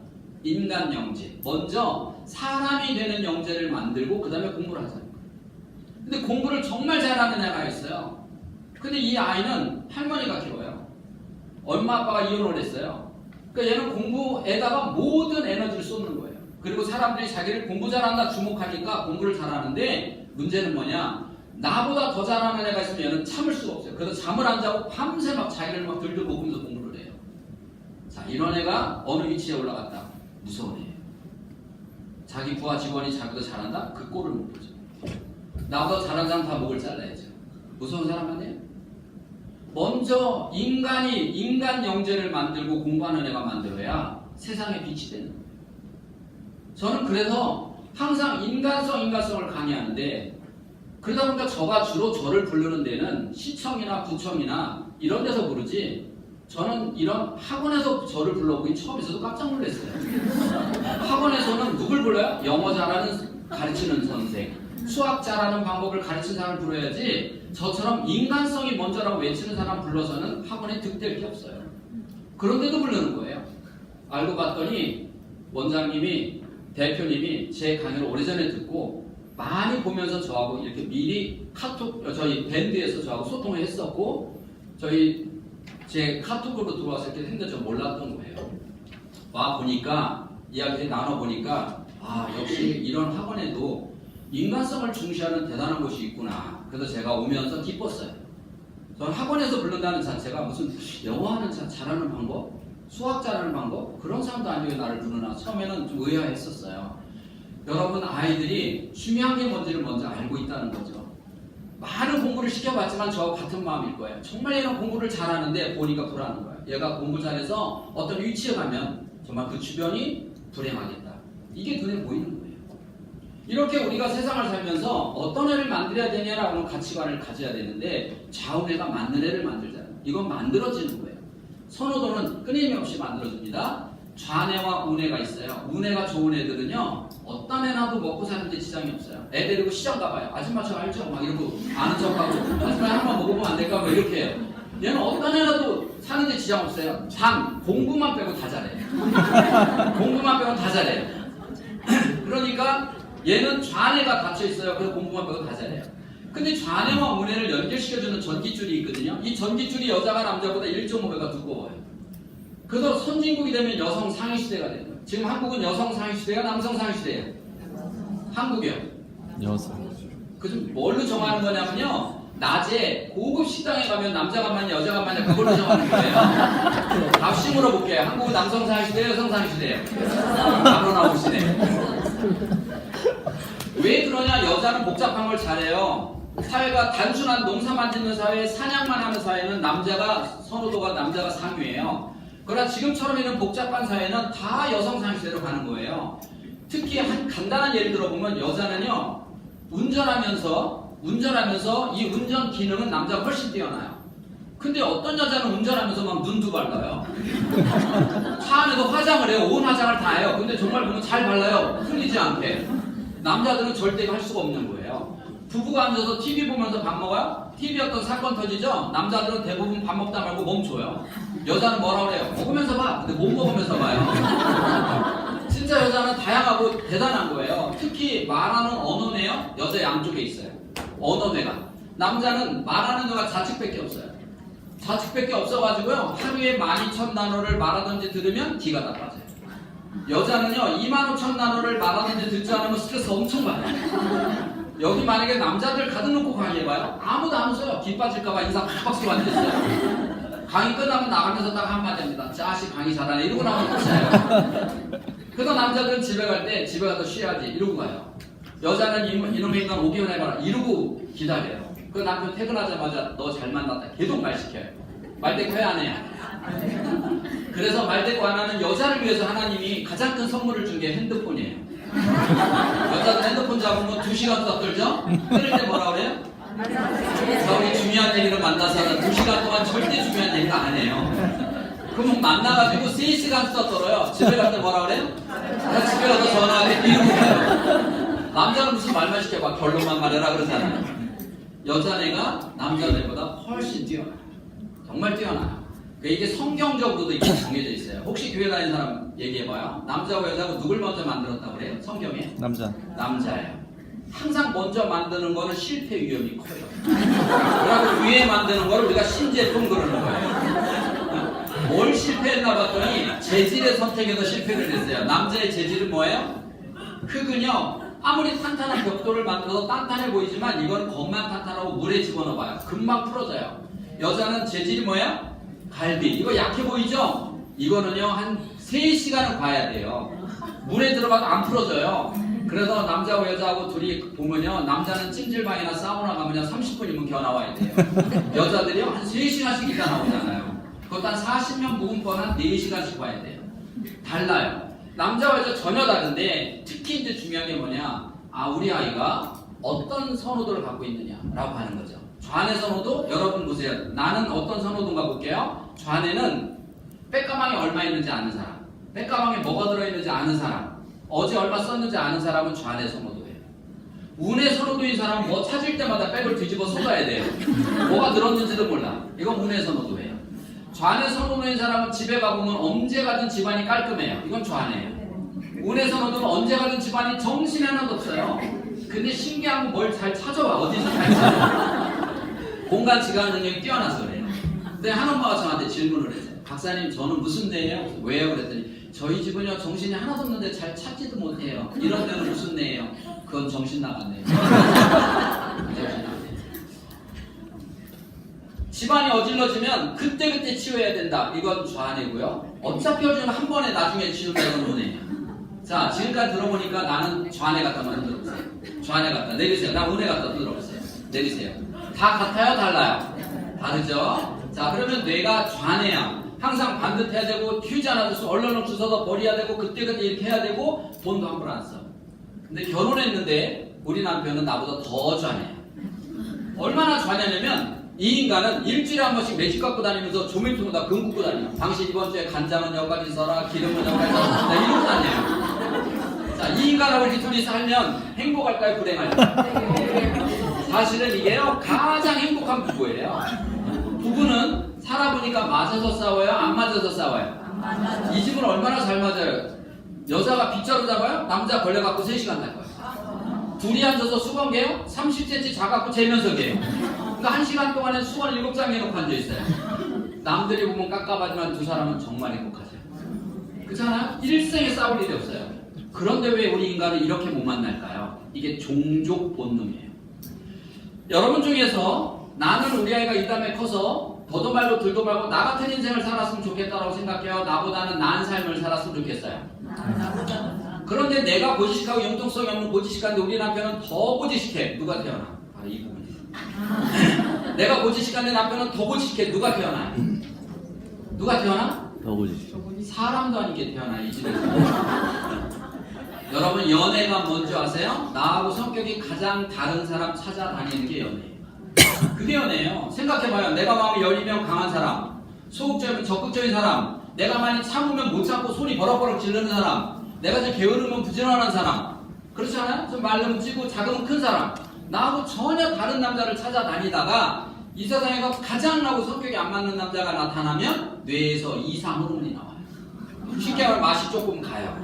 D: 영재. 먼저 사람이 되는 영재를 만들고 그 다음에 공부를 하자는 거예요. 근데 공부를 정말 잘하는 애가 있어요. 근데 이 아이는 할머니가 키워요. 엄마 아빠가 이혼을 했어요. 그러니까 얘는 공부에다가 모든 에너지를 쏟는 거예요. 그리고 사람들이 자기를 공부 잘한다 주목하니까 공부를 잘하는데 문제는 뭐냐? 나보다 더 잘하는 애가 있으면 얘는 참을 수가 없어요. 그래서 잠을 안 자고 밤새 막 자기를 막 들들 볶으면서 공부를 해요. 자, 이런 애가 어느 위치에 올라갔다? 무서운 애예요. 자기 부하 직원이 자기도 잘한다? 그 꼴을 못 보죠. 나보다 잘하는 사람 다 목을 잘라야죠. 무서운 사람 아니에요? 먼저 인간 영재를 만들고 공부하는 애가 만들어야 세상에 빛이 되는 거예요. 저는 그래서 항상 인간성을 강의하는데 그러다 보니까 저가 주로 저를 부르는 데는 시청이나 구청이나 이런 데서 부르지 저는 이런 학원에서 저를 불러보긴 처음 있어서 깜짝 놀랐어요. 학원에서는 누굴 불러요? 영어 잘하는 가르치는 선생, 수학 잘하는 방법을 가르치는 사람을 불러야지 저처럼 인간성이 먼저라고 외치는 사람 불러서는 학원에 득될 게 없어요. 그런데도 부르는 거예요. 알고 봤더니 원장님이 대표님이 제 강의를 오래전에 듣고 많이 보면서 저하고 이렇게 미리 카톡 저희 밴드에서 저하고 소통을 했었고 제 카톡으로 들어와서 이렇게 했는데 저 몰랐던 거예요. 와 보니까 이야기 나눠보니까 아 역시 이런 학원에도 인간성을 중시하는 대단한 곳이 있구나. 그래서 제가 오면서 기뻤어요. 저는 학원에서 부른다는 자체가 무슨 영어 하는 잘하는 방법? 수학 잘하는 방법? 그런 사람도 아니고 나를 부르나 처음에는 좀 의아했었어요. 여러분 아이들이 중요한 게 뭔지를 먼저 알고 있다는 거죠. 많은 공부를 시켜봤지만 저하고 같은 마음일 거예요. 정말 얘는 공부를 잘하는데 보니까 불안한 거예요. 얘가 공부 잘해서 어떤 위치에 가면 정말 그 주변이 불행하겠다. 이게 눈에 보이는 거예요. 이렇게 우리가 세상을 살면서 어떤 애를 만들어야 되냐라는 가치관을 가져야 되는데 좌우애가 맞는 애를 만들잖아요. 이건 만들어지는 거예요. 선호도는 끊임없이 만들어집니다. 좌뇌와 우뇌가 있어요. 우뇌가 좋은 애들은요 어떤 애나도 먹고 사는데 지장이 없어요. 애 데리고 시장 가봐요. 아줌마 저 알죠? 막 이러고 아는 척하고 아줌마 한번 먹어보면 안 될까? 뭐 이렇게 해요. 얘는 어떤 애라도 사는데 지장 없어요. 단 공부만 빼고 다 잘해요. 공부만 빼고 다 잘해요. 그러니까 얘는 좌뇌가 닫혀 있어요. 그래서 공부만 빼고 다 잘해요. 근데 좌뇌와 우뇌를 연결시켜주는 전기줄이 있거든요. 이 전기줄이 여자가 남자보다 1.5배가 두꺼워요. 그래서 선진국이 되면 여성 상위 시대가 되는 거예요. 지금 한국은 여성 상위 시대야, 남성 상위 시대예요? 한국이요.
B: 여성.
D: 그래서 뭘로 정하는 거냐면요. 낮에 고급 식당에 가면 남자가 많냐 여자가 많냐 그걸로 정하는 거예요. 답시 물어볼게요. 한국은 남성 상위 시대예요, 여성 상위 시대예요? 답으로 나오시네. 왜 그러냐? 여자는 복잡한 걸 잘해요. 사회가 단순한 농사만 짓는 사회, 사냥만 하는 사회는 선호도가 남자가 상위예요. 그러나 지금처럼 이런 복잡한 사회는 다 여성 상시대로 가는 거예요. 특히 한 간단한 예를 들어보면 여자는요 운전하면서 이 운전 기능은 남자가 훨씬 뛰어나요. 근데 어떤 여자는 운전하면서 막 눈도 발라요. 차 안에도 화장을 해요. 온 화장을 다 해요. 근데 정말 보면 잘 발라요. 흘리지 않게. 남자들은 절대 할 수가 없는 거예요. 부부가 앉아서 TV 보면서 밥 먹어요? TV 어떤 사건 터지죠? 남자들은 대부분 밥 먹다 말고 멈춰요. 여자는 뭐라 그래요? 먹으면서 봐. 근데 못 먹으면서 봐요. 진짜 여자는 다양하고 대단한 거예요. 특히 말하는 언어뇌요? 여자 양쪽에 있어요. 언어뇌가. 남자는 말하는 뇌가 좌측밖에 없어요. 자축밖에 없어가지고요. 하루에 12,000나노를 말하든지 들으면 기가 다 빠져요. 여자는요 25,000나노를 말하든지 듣지 않으면 스트레스 엄청 받아요. 여기 만약에 남자들 가득 놓고 강의해봐요. 아무도 안 웃어요. 기 빠질까봐 인상 팍팍 쓰고 앉아있어요. 강의 끝나면 나가면서 딱 한마디 합니다. 자식 강의 잘하네 이러고 나면 끝이에요. 그래서 남자들은 집에 갈 때 집에 가서 쉬어야지 이러고 가요. 여자는 이놈의 인간 오기만 해봐라 이러고 기다려요. 그 남편 퇴근하자마자 너 잘 만났다 계속 말 시켜요. 말대꾸 해야 안 해요? 그래서 말대꾸 안 하는 여자를 위해서 하나님이 가장 큰 선물을 준 게 핸드폰이에요. 여자들 핸드폰 잡으면 2시간 떠들죠? 끊을 때 뭐라 그래요? 저기 중요한 얘기를 만나서는 2시간 동안 절대 중요한 얘기를 안 해요. 그럼 만나가지고 3시간 떠들어요. 집에 갈 때 뭐라 그래요? 나 집에 가서 전화하게 이러고 가요. 남자는 무슨 말만 시켜봐. 결론만 말해라 그러잖아요. 여자네가 남자네보다 훨씬 뛰어나요. 정말 뛰어나요. 이게 성경적으로도 이게 정해져 있어요. 혹시 교회 다니는 사람 얘기해봐요. 남자고 여자고 누굴 먼저 만들었다고 그래요? 성경에? 남자예요. 항상 먼저 만드는 거는 실패 위험이 커요. 그리고 위에 만드는 거를 우리가 신제품 그러는 거예요. 뭘 실패했나 봤더니 재질의 선택에서 실패를 했어요. 남자의 재질은 뭐예요? 흙은요 아무리 탄탄한 벽돌을 만들어서 단단해 보이지만 이건 겉만 탄탄하고 물에 집어넣어봐요. 금방 풀어져요. 여자는 재질이 뭐예요? 갈비. 이거 약해 보이죠? 이거는요 한 3시간은 봐야 돼요. 물에 들어가도 안 풀어져요. 그래서 남자하고 여자하고 둘이 보면요 남자는 찜질방이나 사우나 가면요 30분이면 겨 나와야 돼요. 여자들이요 한 3시간씩 있다 나오잖아요. 그것도 한 40년 묵은 건 한 4시간씩 봐야 돼요. 달라요. 남자와 여자 전혀 다른데 특히 이제 중요한 게 뭐냐, 우리 아이가 어떤 선호도를 갖고 있느냐라고 하는 거죠. 좌뇌 선호도 여러분 보세요. 나는 어떤 선호도인가 볼게요. 좌뇌는 백가방에 얼마 있는지 아는 사람, 백가방에 뭐가 들어있는지 아는 사람, 어제 얼마 썼는지 아는 사람은 좌뇌 선호도예요. 우뇌 선호도인 사람은 뭐 찾을 때마다 백을 뒤집어 쏟아야 돼요. 뭐가 들었는지도 몰라. 이건 우뇌 선호도예요. 좌뇌 선호도인 사람은 집에 가보면 언제 가든 집안이 깔끔해요. 이건 좌뇌예요. 우뇌 선호도는 언제 가든 집안이 정신이 하나도 없어요. 근데 신기한 건 뭘 잘 찾아와. 어디서 잘 찾아와. 공간 지각 능력이 뛰어나서 그래요. 근데 한 엄마가 저한테 질문을 했어요. 박사님 저는 무슨 뇌예요? 왜요? 그랬더니 저희 집은요 정신이 하나도 없는데 잘 찾지도 못해요. 이런 데는 무슨 뇌예요? 그건 정신 나갔네요. 집안이 어질러지면 그때그때 치워야 된다. 이건 좌뇌고요. 어차피 어지면 한 번에 나중에 치우면 이건 우뇌예요. 자, 지금까지 들어보니까 나는 좌뇌 같다 말은 들어보세요. 좌뇌 같다. 내리세요. 나 우뇌 같다 들어보세요. 내리세요. 다 같아요? 달라요? 다르죠? 자, 그러면 뇌가 좌뇌야. 항상 반듯해야 되고 튀지 않아도 얼른 주워서 버려야 되고 그때그때 이렇게 해야 되고 돈도 함부로 안 써. 근데 결혼했는데 우리 남편은 나보다 더 좌뇌야. 얼마나 좌뇌냐면 이 인간은 일주일에 한 번씩 매직 갖고 다니면서 조밀통에다 금 굽고 다녀요. 당신 이번 주에 간장은 여기까지 써라, 기름은 여기까지 써라, 이러고 다녀요. 자, 이 인간하고 이렇게 둘이 살면 행복할까요, 불행할까요? 사실은 이게요 가장 행복한 부부예요. 부부는 살아보니까 맞아서 싸워요, 안 맞아서 싸워요? 이 집은 얼마나 잘 맞아요. 여자가 빗자루 잡아요, 남자 걸려갖고 3시간 날 거예요. 둘이 앉아서 수건 개요, 30cm 작아갖고 재면서 개요. 그러니까 1시간 동안에 수건 7장 해놓고 앉아있어요. 남들이 보면 깝깝하지만 두 사람은 정말 행복하죠. 그렇잖아요? 일생에 싸울 일이 없어요. 그런데 왜 우리 인간은 이렇게 못 만날까요? 이게 종족 본능이에요. 여러분 중에서 나는 우리 아이가 이 다음에 커서 더도 말고 들도 말고 나 같은 인생을 살았으면 좋겠다라고 생각해요? 나보다는 나은 삶을 살았으면 좋겠어요? 그런데 내가 고지식하고 융통성이 없는 고지식한데 우리 남편은 더 고지식해. 누가 태어나? 바로 이 부분이에요. 내가 고지식한데 남편은 더 고지식해. 누가 태어나요? 누가 태어나?
B: 더 고지식.
D: 사람도 아니게 태어나 이 집에서. 여러분 연애가 뭔지 아세요? 나하고 성격이 가장 다른 사람 찾아다니는 게 연애예요. 그게 연애예요. 생각해봐요. 내가 마음이 열리면 강한 사람, 소극적이면 적극적인 사람, 내가 많이 참으면 못 참고 소리 버럭버럭 지르는 사람, 내가 좀 게으르면 부지런한 사람, 그렇지 않아요? 좀 말르면 찌고 작으면 큰 사람, 나하고 전혀 다른 남자를 찾아다니다가 이 세상에 가장 나하고 성격이 안 맞는 남자가 나타나면 뇌에서 이상 호르몬이 나와요. 쉽게 말하면 맛이 조금 가요.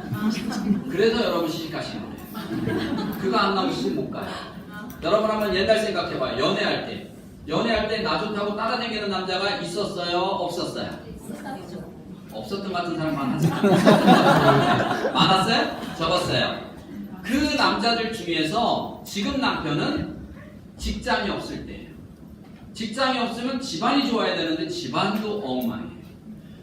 D: 그래서 여러분 시집가시는 거예요. 그거 안 나오면 시집 못 가요. 여러분 한번 옛날 생각해봐요. 연애할 때 연애할 때 나 좋다고 따라다니는 남자가 있었어요? 없었어요? 없었던 것 같은 사람 많았어요? 많았어요? 적었어요. 그 남자들 중에서 지금 남편은 직장이 없을 때예요. 직장이 없으면 집안이 좋아야 되는데 집안도 엉망이에요.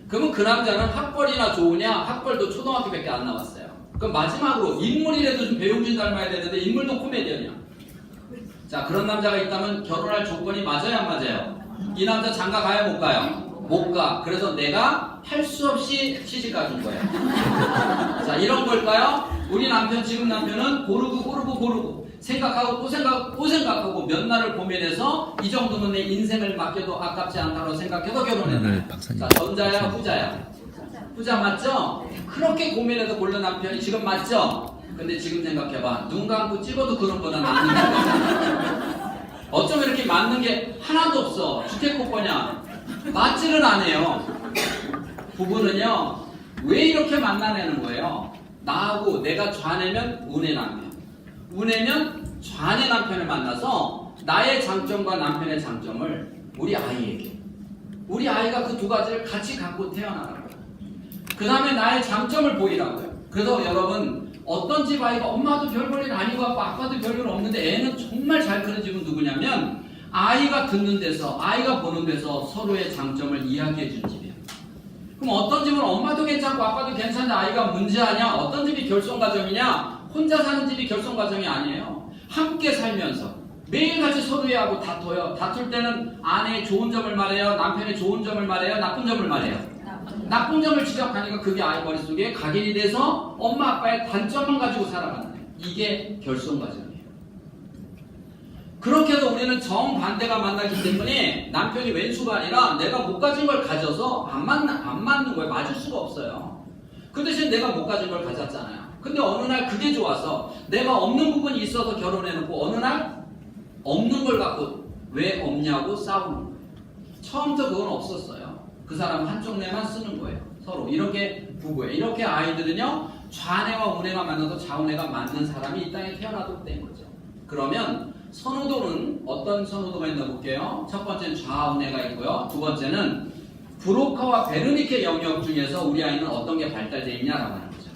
D: 그러면 그 남자는 학벌이나 좋으냐? 학벌도 초등학교밖에 안 나왔어요. 그럼 마지막으로 인물이라도 좀 배용준 닮아야 되는데 인물도 코미디언이야. 자, 그런 남자가 있다면 결혼할 조건이 맞아요, 안 맞아요? 이 남자 장가 가요, 못 가요? 못 가. 그래서 내가 할 수 없이 시집 가준 거예요. 자, 이런 걸까요? 우리 남편, 지금 남편은 고르고 생각하고 또 생각하고 또 생각하고 몇 날을 고민해서 이 정도면 내 인생을 맡겨도 아깝지 않다고 생각해서 결혼했네. 자, 전자야, 후자야? 후자 맞죠? 그렇게 고민해서 고른 남편이 지금 맞죠? 근데 지금 생각해봐. 눈 감고 찍어도 그런 거는 맞는 거야. 어쩜 이렇게 맞는 게 하나도 없어. 주택국보냐? 맞지는 않아요. 부부는요, 왜 이렇게 만나내는 거예요? 나하고 내가 좌내면 운의 남편, 우내면 좌내 남편을 만나서 나의 장점과 남편의 장점을 우리 아이에게, 우리 아이가 그 두 가지를 같이 갖고 태어나라고요. 그 다음에 나의 장점을 보이라고요. 그래서 여러분, 어떤 집 아이가 엄마도 별 볼 일 아니고 아빠도 별 일 없는데 애는 정말 잘 크는 집은 누구냐면 아이가 듣는 데서, 아이가 보는 데서 서로의 장점을 이야기해 준 집이에요. 그럼 어떤 집은 엄마도 괜찮고 아빠도 괜찮은데 아이가 문제하냐? 어떤 집이 결손가정이냐? 혼자 사는 집이 결손가정이 아니에요. 함께 살면서 매일같이 서로하고 다퉈요. 다툴 때는 아내의 좋은 점을 말해요, 남편의 좋은 점을 말해요, 나쁜 점을 말해요. 나쁜 점을 지적하니까 그게 아이 머릿속에 각인이 돼서 엄마 아빠의 단점만 가지고 살아가는 거예요. 이게 결손가정이에요. 그렇게 해서 우리는 정반대가 만나기 때문에 남편이 왼수가 아니라 내가 못 가진 걸 가져서 안 맞는 거예요. 맞을 수가 없어요. 그 대신 내가 못 가진 걸 가졌잖아요. 근데 어느 날 그게 좋아서 내가 없는 부분이 있어서 결혼해놓고 어느 날 없는 걸 갖고 왜 없냐고 싸우는 거예요. 처음부터 그건 없었어요. 그 사람 한쪽 뇌만 쓰는 거예요. 서로 이렇게 부부예요. 이렇게 아이들은요, 좌뇌와 우뇌가 만나서 좌우뇌가 맞는 사람이 이 땅에 태어나도록 된 거죠. 그러면 선호도는 어떤 선호도가 있나 볼게요. 첫 번째는 좌우뇌가 있고요. 두 번째는 브로카와 베르니케 영역 중에서 우리 아이는 어떤 게 발달되어 있냐라고 하는 거죠.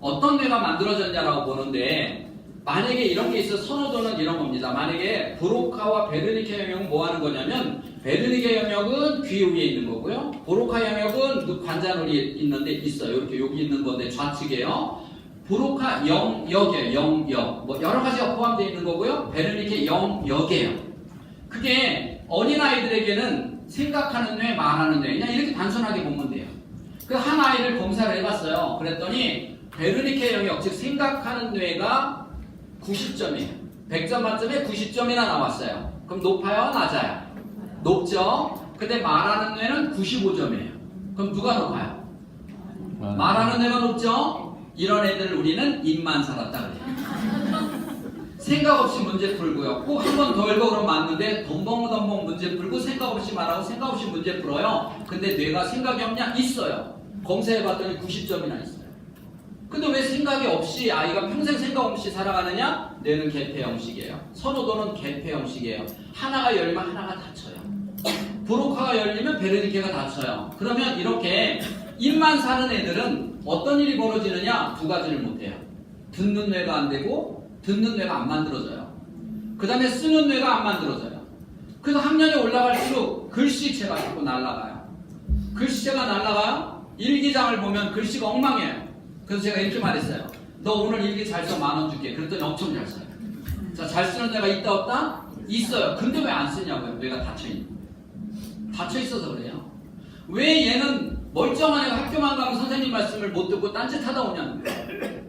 D: 어떤 뇌가 만들어졌냐라고 보는데, 만약에 이런 게 있어, 선호도는 이런 겁니다. 만약에 브로카와 베르니케 영역은 뭐 하는 거냐면, 베르니케 영역은 귀 위에 있는 거고요. 브로카 영역은 관자놀이 있는데 있어요. 이렇게 여기 있는 건데 좌측이에요. 브로카 영역이에요. 영역. 뭐 여러 가지가 포함되어 있는 거고요. 베르니케 영역이에요. 그게 어린아이들에게는 생각하는 뇌, 말하는 뇌, 그냥 이렇게 단순하게 보면 돼요. 그 한 아이를 검사를 해봤어요. 그랬더니 베르니케 영역, 즉 생각하는 뇌가 90점이에요. 100점 만점에 90점이나 나왔어요. 그럼 높아요? 낮아요? 높죠? 근데 말하는 뇌는 95점이에요. 그럼 누가 높아요? 말하는 뇌가 높죠? 이런 애들을 우리는 입만 살았다 그래요. 생각 없이 문제 풀고요. 꼭 한 번 더 읽어 그러면 맞는데 덤벙 문제 풀고 생각 없이 말하고 생각 없이 문제 풀어요. 근데 뇌가 생각이 없냐? 있어요. 검사해봤더니 90점이나 있어요. 근데 왜 생각이 없이 아이가 평생 생각 없이 살아가느냐? 뇌는 개폐 형식이에요. 선호도는 개폐 형식이에요. 하나가 열리면 하나가 닫혀요. 브로카가 열리면 베르니케가 닫혀요. 그러면 이렇게 입만 사는 애들은 어떤 일이 벌어지느냐? 두 가지를 못해요. 듣는 뇌가 안 되고 듣는 뇌가 안 만들어져요. 그 다음에 쓰는 뇌가 안 만들어져요. 그래서 학년이 올라갈수록 글씨체가 자꾸 날아가요. 글씨체가 날아가요. 일기장을 보면 글씨가 엉망이에요. 그래서 제가 이렇게 말했어요. 너 오늘 일기 잘 써 10,000원 줄게. 그랬더니 엄청 잘 써요. 자, 잘 쓰는 뇌가 있다 없다? 있어요. 근데 왜 안 쓰냐고요? 뇌가 닫혀있는. 닫혀있어서 그래요. 왜 얘는 멀쩡한 애가 학교만 가면 선생님 말씀을 못 듣고 딴짓하다 오냐는 거예요.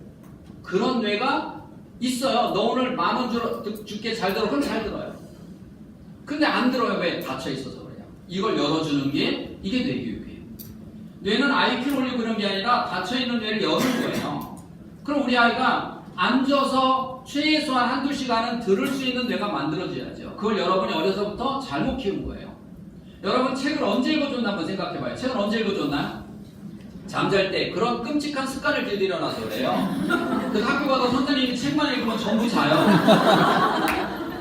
D: 그런 뇌가 있어요. 너 오늘 10,000원 줄게 잘 들어. 그럼 잘 들어요. 근데 안 들어요. 왜? 닫혀있어서 그래요. 이걸 열어주는 게 이게 뇌교육이에요. 뇌는 IQ를 올리고 그런 게 아니라 닫혀있는 뇌를 여는 거예요. 그럼 우리 아이가 앉아서 최소한 한두 시간은 들을 수 있는 뇌가 만들어져야죠. 그걸 여러분이 어려서부터 잘못 키운 거예요. 여러분 책을 언제 읽어줬나 한번 생각해봐요. 책을 언제 읽어줬나요? 잠잘 때. 그런 끔찍한 습관을 들이려놔서 그래요. 그 학교 가서 선생님이 책만 읽으면 전부 자요.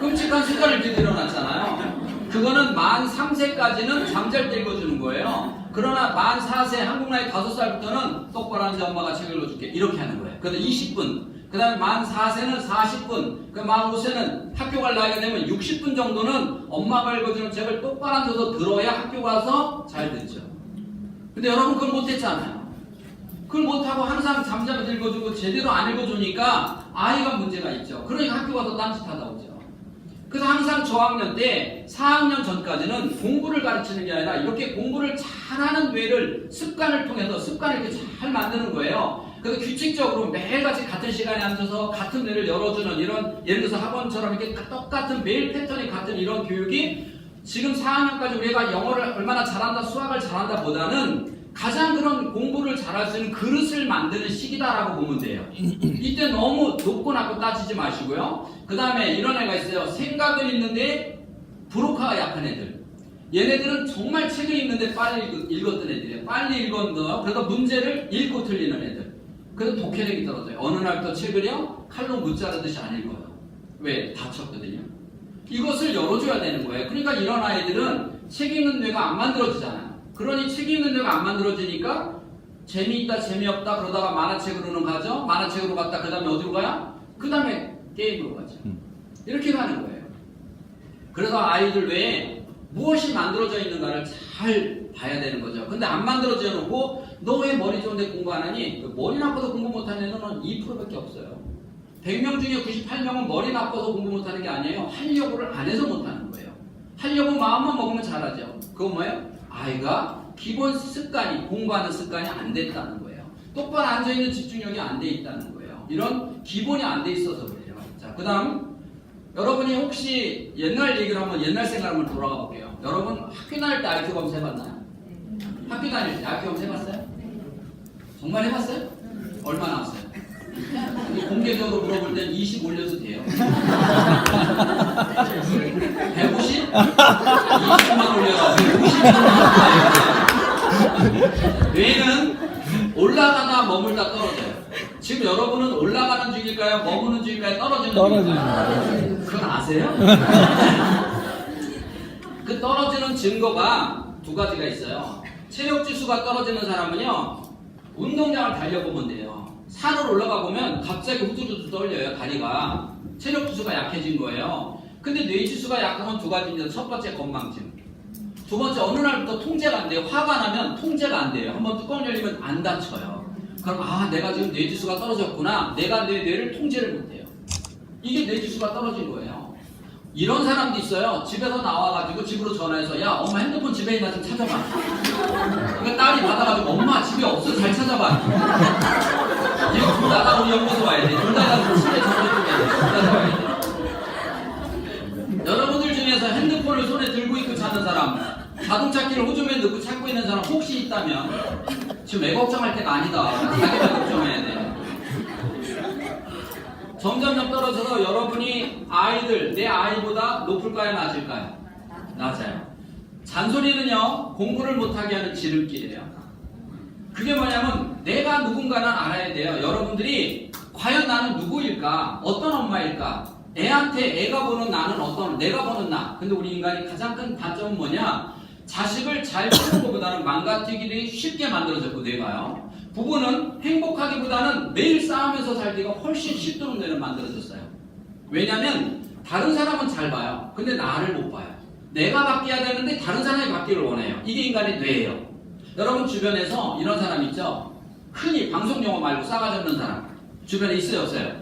D: 끔찍한 습관을 들이려놨잖아요. 그거는 만 3세까지는 잠잘 때 읽어주는 거예요. 그러나 만 4세 한국 나이 5살부터는 똑바로 앉아 엄마가 책 읽어줄게 이렇게 하는 거예요. 그다음 20분. 그 다음에 만 4세는 40분, 만 5세는 학교 갈 나이가 되면 60분 정도는 엄마가 읽어주는 책을 똑바로 앉아서 들어야 학교 가서 잘 듣죠. 근데 여러분 그걸 못했잖아요. 그걸 못하고 항상 잠자면서 읽어주고 제대로 안 읽어주니까 아이가 문제가 있죠. 그러니까 학교 가서 딴짓하다 오죠. 그래서 항상 저학년 때 4학년 전까지는 공부를 가르치는 게 아니라 이렇게 공부를 잘하는 뇌를 습관을 통해서 습관을 이렇게 잘 만드는 거예요. 그래서 규칙적으로 매일같이 같은 시간에 앉아서 같은 뇌를 열어주는 이런 예를 들어서 학원처럼 이렇게 똑같은 매일 패턴이 같은 이런 교육이 지금 4학년까지 우리가 영어를 얼마나 잘한다 수학을 잘한다 보다는 가장 그런 공부를 잘할 수 있는 그릇을 만드는 시기다라고 보면 돼요. 이때 너무 높고 낮고 따지지 마시고요. 그 다음에 이런 애가 있어요. 생각은 있는데 브로카가 약한 애들. 얘네들은 정말 책을 읽는데 빨리 읽었던 애들이에요. 빨리 읽었는데 그래서 문제를 읽고 틀리는 애들. 그래서 독해력이 떨어져요. 어느 날부터 책을요 칼로 무자르듯이 안 읽어요. 왜? 다쳤거든요. 이것을 열어줘야 되는 거예요. 그러니까 이런 아이들은 책 읽는 뇌가 안 만들어지잖아요. 그러니 책 읽는 뇌가 안 만들어지니까 재미있다 재미없다 그러다가 만화책으로는 가죠. 만화책으로 갔다 그 다음에 어디로 가요? 그 다음에 게임으로 가죠. 이렇게 가는 거예요. 그래서 아이들 뇌에 무엇이 만들어져 있는가를 잘 봐야 되는 거죠. 근데 안 만들어져 놓고 너 왜 머리 좋은데 공부 안 하니? 머리 나빠서 공부 못하는 애는 2%밖에 없어요. 100명 중에 98명은 머리 나빠서 공부 못하는 게 아니에요. 하려고를 안 해서 못하는 거예요. 하려고 마음만 먹으면 잘하죠. 그건 뭐예요? 아이가 기본 습관이 공부하는 습관이 안 됐다는 거예요. 똑바로 앉아있는 집중력이 안 돼 있다는 거예요. 이런 기본이 안 돼 있어서 그래요. 자, 그 다음 여러분이 혹시 옛날 얘기를 한번 옛날 생각을 한번 돌아가 볼게요. 여러분 학교 다닐 때 IQ 검사 해봤나요? 학교 다닐 때 IQ 검사 해봤어요? 정말 해봤어요? 얼마 나왔어요? 공개적으로 물어볼 땐 20 올려도 돼요. 150? 20만 올려서 150만 뇌는 올라가다 머물다 떨어져요. 지금 여러분은 올라가는 중일까요? 머무는 중일까요? 떨어지는 중일까요? 그건 아세요? 그 떨어지는 증거가 두 가지가 있어요. 체력 지수가 떨어지는 사람은요, 운동장을 달려보면 돼요. 산을 올라가 보면 갑자기 후두두두 떨려요, 다리가. 체력 지수가 약해진 거예요. 근데 뇌 지수가 약하면 두 가지입니다. 첫 번째 건망증. 두 번째 어느 날부터 통제가 안 돼요. 화가 나면 통제가 안 돼요. 한번 뚜껑 열리면 안 닫혀요. 그럼 내가 지금 뇌 지수가 떨어졌구나. 내가 내 뇌를 통제를 못해요. 이게 뇌 지수가 떨어진 거예요. 이런 사람도 있어요. 집에서 나와가지고 집으로 전화해서 야 엄마 핸드폰 집에 있나 좀 찾아봐. 그러니까 딸이 받아가지고 엄마 집에 없어 잘 찾아봐. 이거 둘 다 우리 연구소 와야 돼. 둘 다 집에 전화해야 돼. 둘 다 와야 돼. 여러분들 중에서 핸드폰을 손에 들고 있고 찾는 사람, 자동차 키를 호주머니에 넣고 찾고 있는 사람 혹시 있다면 지금 애 걱정할 때가 아니다. 자기가 걱정해야 돼. 점점점 떨어져서 여러분이 내 아이보다 높을까요? 낮을까요? 낮아요. 잔소리는요, 공부를 못하게 하는 지름길이에요. 그게 뭐냐면, 내가 누군가는 알아야 돼요. 여러분들이, 과연 나는 누구일까? 어떤 엄마일까? 애가 보는 나는 내가 보는 나. 근데 우리 인간이 가장 큰 단점은 뭐냐? 자식을 잘 키우는 것보다는 망가뜨리기 쉽게 만들어졌고, 뇌가요. 부부는 행복하기보다는 매일 싸우면서 살기가 훨씬 쉽도록 뇌를 만들어졌어요. 왜냐면 다른 사람은 잘 봐요. 근데 나를 못 봐요. 내가 바뀌어야 되는데 다른 사람이 바뀌기를 원해요. 이게 인간의 뇌예요. 여러분 주변에서 이런 사람 있죠? 흔히 방송 용어 말고 싸가지 없는 사람 주변에 있어요 없어요?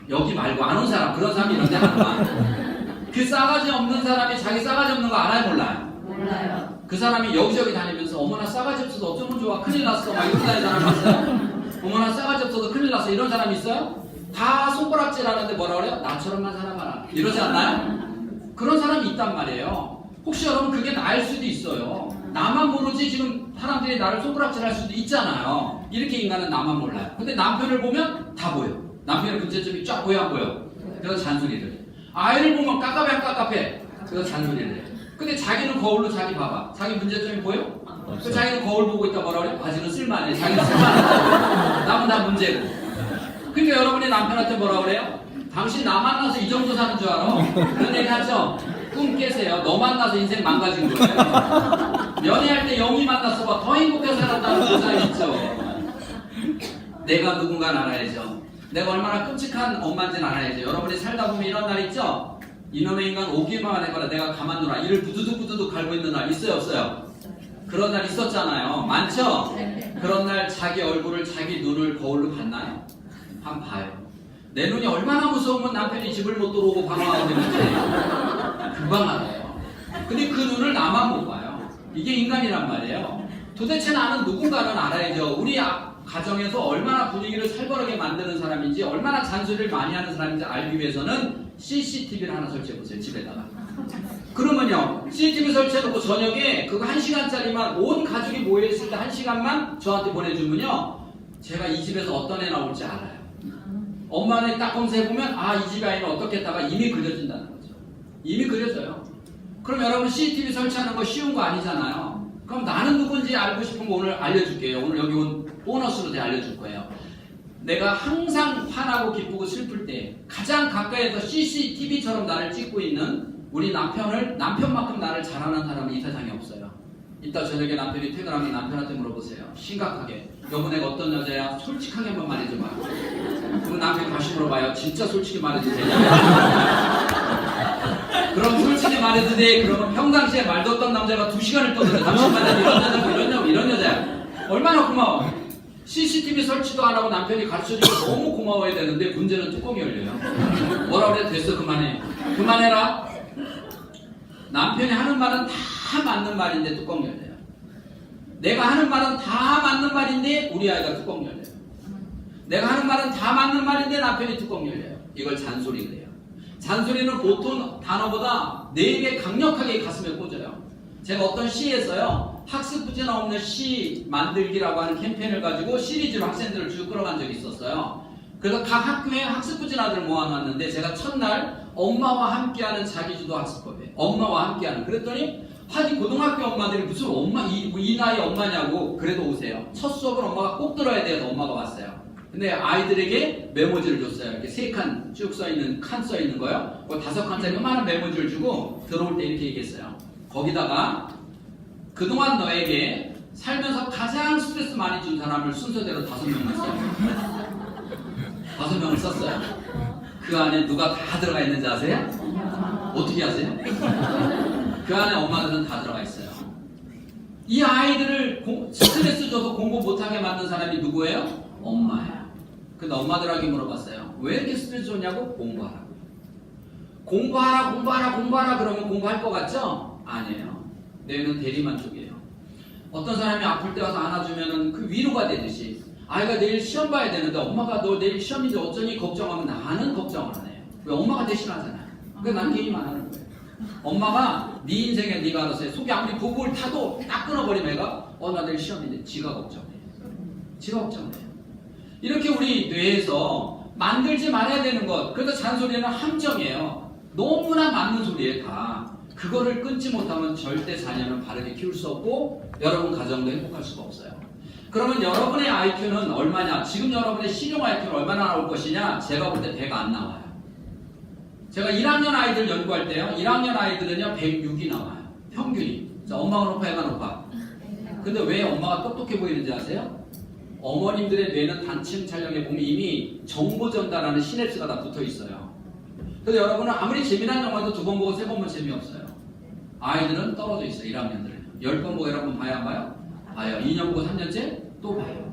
D: 여기 말고 안 온 사람 그런 사람이 이런 데 하더만 그 싸가지 없는 사람이 자기 싸가지 없는 거 알아요 몰라요? 몰라요. 그 사람이 여기저기 다니면서 어머나 싸가지 없어서 어쩌면 좋아 큰일 났어 막 이런 사람 봤어요? 어머나 싸가지 없어서 큰일 났어 이런 사람 있어요? 다 손가락질 하는데 뭐라 그래요? 나처럼만 살아봐라 이러지 않나요? 그런 사람이 있단 말이에요. 혹시 여러분 그게 나일 수도 있어요. 나만 모르지 지금 사람들이 나를 손가락질 할 수도 있잖아요. 이렇게 인간은 나만 몰라요. 근데 남편을 보면 다 보여. 남편의 문제점이 쫙 보여 안 보여? 그래서 잔소리를 해. 아이를 보면 깝깝해 안 깝깝해? 그래서 잔소리를 해. 근데 자기는 거울로 자기 봐봐. 자기 문제점이 보여? 그 자기는 거울 보고 있다 뭐라 그래? 바지는 쓸만해. 자기는 쓸만하다고. 남은 다 문제고. 그러니까 여러분이 남편한테 뭐라 그래요? 당신 나 만나서 이 정도 사는 줄 알아? 그런 얘기 하죠? 꿈 깨세요. 너 만나서 인생 망가진 거예요. 연애할 때 영희 만났어 봐. 더 행복하게 살았다는 그 사람 있죠. 내가 누군가는 알아야죠. 내가 얼마나 끔찍한 엄마인지는 알아야죠. 여러분이 살다 보면 이런 날 있죠? 이놈의 인간 오기만 해봐라. 내가 가만두라. 이를 부두둑 갈고 있는 날 있어요 없어요? 그런 날 있었잖아요. 많죠? 그런 날 자기 얼굴을 자기 눈을 거울로 봤나요? 한번 봐요. 내 눈이 얼마나 무서우면 남편이 집을 못 들어오고 방황하고 있는지 금방 알아요. 근데 그 눈을 나만 못 봐요. 이게 인간이란 말이에요. 도대체 나는 누군가는 알아야죠. 우리 가정에서 얼마나 분위기를 살벌하게 만드는 사람인지, 얼마나 잔소리를 많이 하는 사람인지 알기 위해서는 CCTV를 하나 설치해보세요. 집에다가. 그러면요, CCTV 설치해놓고 저녁에 그거 1시간짜리만 온 가족이 모여있을 때 1시간만 저한테 보내주면요, 제가 이 집에서 어떤 애 나올지 알아요. 엄마네 딱 검색해보면 아, 이 집의 아이는 어떻겠다가 이미 그려진다는 거죠. 이미 그려져요. 그럼 여러분 CCTV 설치하는 거 쉬운 거 아니잖아요. 그럼 나는 누군지 알고 싶은 거 오늘 알려줄게요. 오늘 여기 온 보너스로 제가 알려줄 거예요. 내가 항상 화나고 기쁘고 슬플 때 가장 가까이에서 CCTV처럼 나를 찍고 있는 우리 남편만큼 나를 잘하는 사람은 이 세상에 없어요. 이따 저녁에 남편이 퇴근하면 남편한테 물어보세요. 심각하게. 여보 내가 어떤 여자야? 솔직하게 한번 말해줘봐. 그럼 남편이 다시 물어봐요. 진짜 솔직히 말해도 되냐? 그럼 솔직히 말해도 돼. 그러면 평상시에 말도 없던 남자가 2시간을 떠드는 당신만은 이런 여자고 이런 여자야. 얼마나 고마워. CCTV 설치도 안 하고 남편이 가르쳐주고 너무 고마워야 되는데 문제는 뚜껑이 열려요. 뭐라 그래? 됐어 그만해. 그만해라. 남편이 하는 말은 다 맞는 말인데 뚜껑 열려요. 내가 하는 말은 다 맞는 말인데 우리 아이가 뚜껑 열려요. 내가 하는 말은 다 맞는 말인데 남편이 뚜껑 열려요. 이걸 잔소리 그래요. 잔소리는 보통 단어보다 4배 강력하게 가슴에 꽂아요. 제가 어떤 시에서요, 학습 부재나 없는 시 만들기라고 하는 캠페인을 가지고 시리즈로 학생들을 쭉 끌어간 적이 있었어요. 그래서 각 학교에 학습 부진아들을 모아놨는데 제가 첫날 엄마와 함께하는 자기주도 학습법이에요. 엄마와 함께하는. 그랬더니 하긴 고등학교 엄마들이 무슨 엄마 이 나이 엄마냐고. 그래도 오세요. 첫 수업은 엄마가 꼭 들어야 돼서 엄마가 왔어요. 근데 아이들에게 메모지를 줬어요. 이렇게 3칸 쭉 써있는 칸 써있는 거요. 그 5칸짜리 요만한 메모지를 주고 들어올 때 이렇게 얘기했어요. 거기다가 그동안 너에게 살면서 가장 스트레스 많이 준 사람을 순서대로 5명을 써요. 5명을 썼어요. 그 안에 누가 다 들어가 있는지 아세요? 어떻게 아세요? 그 안에 엄마들은 다 들어가 있어요. 이 아이들을 스트레스 줘서 공부 못하게 만든 사람이 누구예요? 엄마예요. 근데 엄마들에게 물어봤어요. 왜 이렇게 스트레스 줬냐고? 공부하라고. 공부하라 그러면 공부할 것 같죠? 아니에요. 뇌는 대리만족이에요. 어떤 사람이 아플 때 와서 안아주면 그 위로가 되듯이 아이가 내일 시험 봐야 되는데 엄마가 너 내일 시험인데 어쩌니 걱정하면 나는 걱정을 안 해요. 왜? 엄마가 대신하잖아요. 그래서 난 개인만 하는 거예요. 엄마가 네 인생에 네가 알아서 해. 속이 아무리 보복을 타도 딱 끊어버리면 애가 나 내일 시험인데 지가 걱정해. 지가 걱정해. 이렇게 우리 뇌에서 만들지 말아야 되는 것. 그래서 잔소리는 함정이에요. 너무나 맞는 소리예요 다. 그거를 끊지 못하면 절대 자녀는 바르게 키울 수 없고 여러분 가정도 행복할 수가 없어요. 그러면 여러분의 IQ는 얼마냐? 지금 여러분의 실용 IQ는 얼마나 나올 것이냐? 제가 볼 때 100 안 나와요. 제가 1학년 아이들 연구할 때요. 1학년 아이들은요 106이 나와요. 평균이. 자, 엄마가 높아 애가 높아. 근데 왜 엄마가 똑똑해 보이는지 아세요? 어머님들의 뇌는 단층 촬영해 보면 이미 정보 전달하는 시냅스가 다 붙어 있어요. 그래서 여러분은 아무리 재미난 영화도 2번 보고 3번 보면 재미없어요. 아이들은 떨어져 있어요. 1학년들은 10번 보고 여러분 봐야 안 봐요? 봐요. 2년 보고 3년째 또 봐요.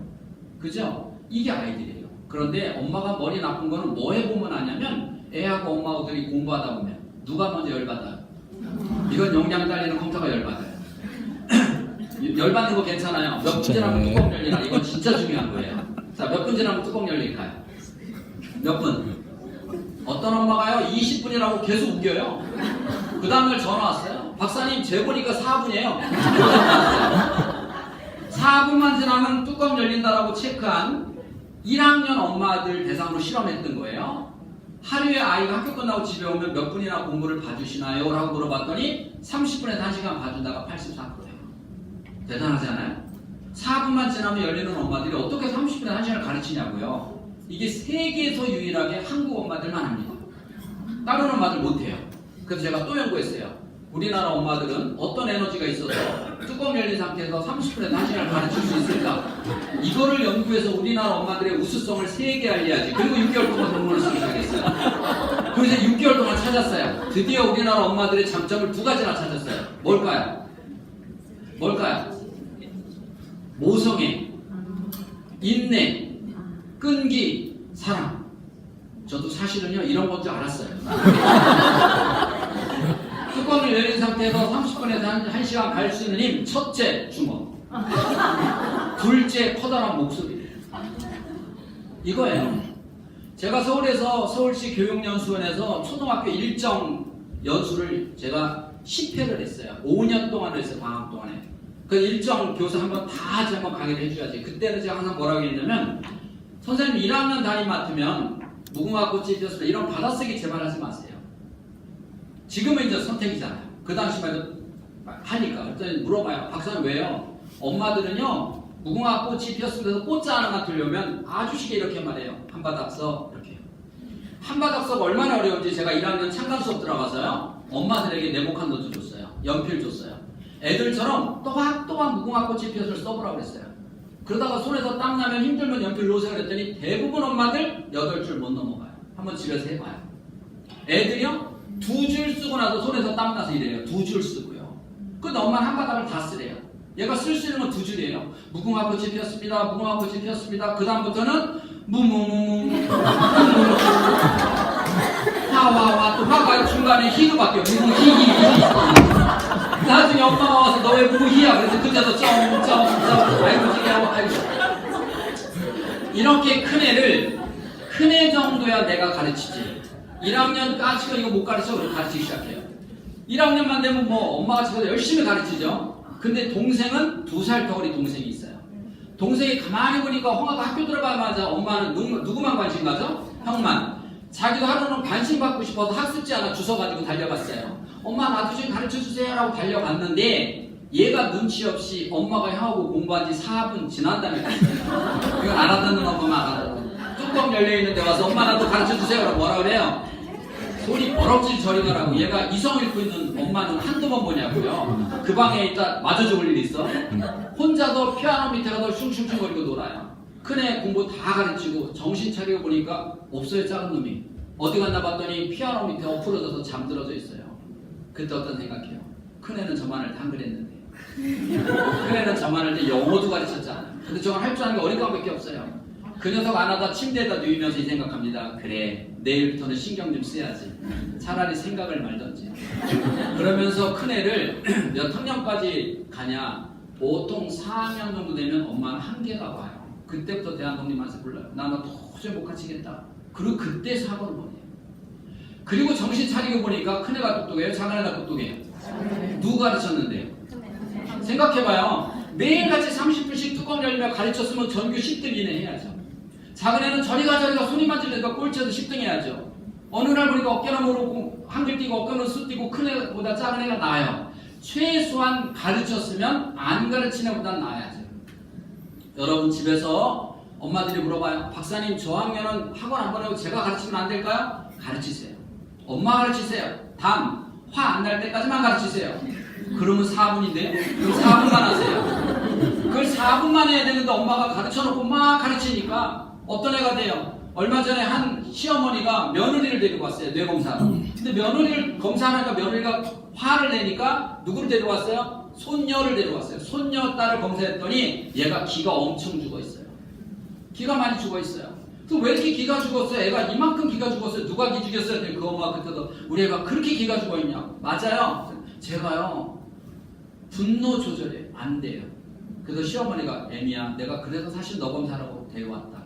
D: 그죠? 이게 아이들이에요. 그런데 엄마가 머리 나쁜 거는 뭐 해보면 아냐면 애하고 엄마하고들이 공부하다 보면 누가 먼저 열받아요? 이건 용량 딸리는 컴퓨터가 열받아요. 열받는 거 괜찮아요. 몇 분 지나면 뚜껑 열리나? 이건 진짜 중요한 거예요. 자, 몇 분 지나면 뚜껑 열릴까요? 몇 분? 어떤 엄마가요 20분이라고 계속 우겨요. 그 다음날 전화 왔어요. 박사님 재보니까 4분이에요. 4분만 지나면 뚜껑 열린다라고 체크한 1학년 엄마들 대상으로 실험했던 거예요. 하루에 아이가 학교 끝나고 집에 오면 몇 분이나 공부를 봐주시나요? 라고 물어봤더니 30분에서 1시간 봐준다가 84%예요. 대단하잖아요. 4분만 지나면 열리는 엄마들이 어떻게 30분에 1시간을 가르치냐고요. 이게 세계에서 유일하게 한국 엄마들만 합니다. 다른 엄마들 못해요. 그래서 제가 또 연구했어요. 우리나라 엄마들은 어떤 에너지가 있어서 뚜껑 열린 상태에서 30분에서 1시간을 가르칠 수 있을까? 이거를 연구해서 우리나라 엄마들의 우수성을 세게 알려야지. 그리고 6개월 동안 논문을 쓰기 시작했어요. 그래서 6개월 동안 찾았어요. 드디어 우리나라 엄마들의 장점을 2가지나 찾았어요. 뭘까요? 모성애, 인내, 끈기, 사랑. 저도 사실은요 이런 건 줄 알았어요. 뚜껑을 열린 상태에서 30분에서 1시간 갈 수 있는 힘. 첫째, 주먹. 둘째, 커다란 목소리. 이거예요. 제가 서울에서 서울시 교육연수원에서 초등학교 일정 연수를 제가 10회를 했어요. 5년 동안 했어요. 방학 동안에. 그 일정 교사 한번 다 한번 강의를 해줘야지. 그때는 제가 항상 뭐라고 했냐면, 선생님 1학년 담임 맡으면 무궁화 꽃이 피었습니다. 이런 받아쓰기 제발 하지 마세요. 지금은 이제 선택이잖아요. 그 당시만 해도 하니까. 그랬더니 물어봐요. 박사님 왜요? 엄마들은요, 무궁화 꽃이 피었습니다. 꽃자 하나만 들려면 아주 쉽게 이렇게 말해요. 한바닥석, 이렇게. 한바닥석 얼마나 어려운지 제가 1학년 창간 수업 들어가서요, 엄마들에게 네모칸 노트 줬어요. 연필 줬어요. 애들처럼 또박또박 무궁화 꽃이 피었을 써보라고 그랬어요. 그러다가 손에서 땀 나면 힘들면 연필 놓으세요 그랬더니 대부분 엄마들 8줄 못 넘어가요. 한번 집에서 해봐요. 애들이요, 2줄 쓰고 나서 손에서 땀 나서 이래요. 2줄 쓰고요. 근데 엄마는 한 바닥을 다 쓰래요. 얘가 쓸 수 있는 건 2줄이에요. 무궁화 꽃이 피었습니다. 무궁화 꽃이 피었습니다. 그 다음부터는 무무무무 화화화 또 화가 중간에 히로 바뀌어요. 무무히히 나중에 엄마가 와서 너 왜 무무히야? 그래서 그때도 점점점 아이고 지겨워 아이고. 이렇게 큰 애 정도야 내가 가르치지. 1학년까지도 이거 못 가르쳐. 그럼 가르치기 시작해요. 1학년만 되면 뭐 엄마가 집에서 열심히 가르치죠. 근데 동생은 2살 더 어린 동생이 있어요. 동생이 가만히 보니까 홍아가 학교 들어가자마자 엄마는 누구만 관심 가죠? 형만. 자기도 하루는 관심 받고 싶어서 학습지 하나 주워가지고 달려갔어요. 엄마 나도 좀 가르쳐주세요 라고 달려갔는데 얘가 눈치 없이 엄마가 형하고 공부한 지 4분 지난 다음에 갔어요. 이건 알아듣는 엄마만 알아듣는. 뚜껑 열려있는 데 와서 엄마 나도 가르쳐주세요 라고 뭐라 그래요? 소리 버럭질 저리 가라고. 얘가 이성 읽고 있는 엄마는 한두 번 보냐고요. 그 방에 있다 마주 죽을 일 있어? 혼자서 피아노 밑에 가서 슝슝슝거리고 놀아요. 큰애 공부 다 가르치고 정신 차리고 보니까 없어요. 작은 놈이. 어디 갔나 봤더니 피아노 밑에 엎어져서 잠들어져 있어요. 그때 어떤 생각해요? 큰애는 저만을 다 그랬는데. 큰애는 저만을 때 영어도 가르쳤잖아. 근데 저건 할 줄 아는 게 어린가밖에 없어요. 그 녀석 안 하다 침대에다 누이면서 이 생각합니다. 그래, 내일부터는 신경 좀 써야지. 차라리 생각을 말던지. 그러면서 큰애를 몇 학년까지 가냐? 보통 4학년 정도 되면 엄마는 한계가 와요. 그때부터 대한독립만세 불러요. 나 도저히 못 가르치겠다. 그리고 그때 사고를 보내요. 그리고 정신 차리고 보니까 큰애가 똑똑해요? 작은애가 똑똑해요? 누가 가르쳤는데요? 생각해봐요. 매일같이 30분씩 뚜껑 열며 가르쳤으면 전교 10등 이내 해야죠. 작은애는 저리가 손이 만질려니까 꼴찌에서 10등 해야죠. 어느 날 보니까 어깨나 모르고 한글 띄고 어깨는 쑥 띄고 큰애보다 작은 애가 나아요. 최소한 가르쳤으면 안 가르친 애보다 나아야죠. 여러분 집에서 엄마들이 물어봐요. 박사님 저학년은 학원 안 보내고 제가 가르치면 안 될까요? 가르치세요. 엄마 가르치세요. 단 화 안 날 때까지만 가르치세요. 그러면 4분인데 그럼 4분만 하세요. 그걸 4분만 해야 되는데 엄마가 가르쳐놓고 막 가르치니까 어떤 애가 돼요? 얼마 전에 한 시어머니가 며느리를 데리고 왔어요. 뇌검사. 근데 며느리를 검사하니까 며느리가 화를 내니까 누구를 데리고 왔어요? 손녀를 데리고 왔어요. 손녀 딸을 검사했더니 얘가 기가 엄청 죽어있어요. 기가 많이 죽어있어요. 그럼 왜 이렇게 기가 죽었어요? 애가 이만큼 기가 죽었어요. 누가 기 죽였어요? 그 엄마가 그때도 우리 애가 그렇게 기가 죽어있냐? 맞아요. 제가요 분노 조절이 안 돼요. 그래서 시어머니가 애미야 내가 그래서 사실 너 검사라고 데려왔다.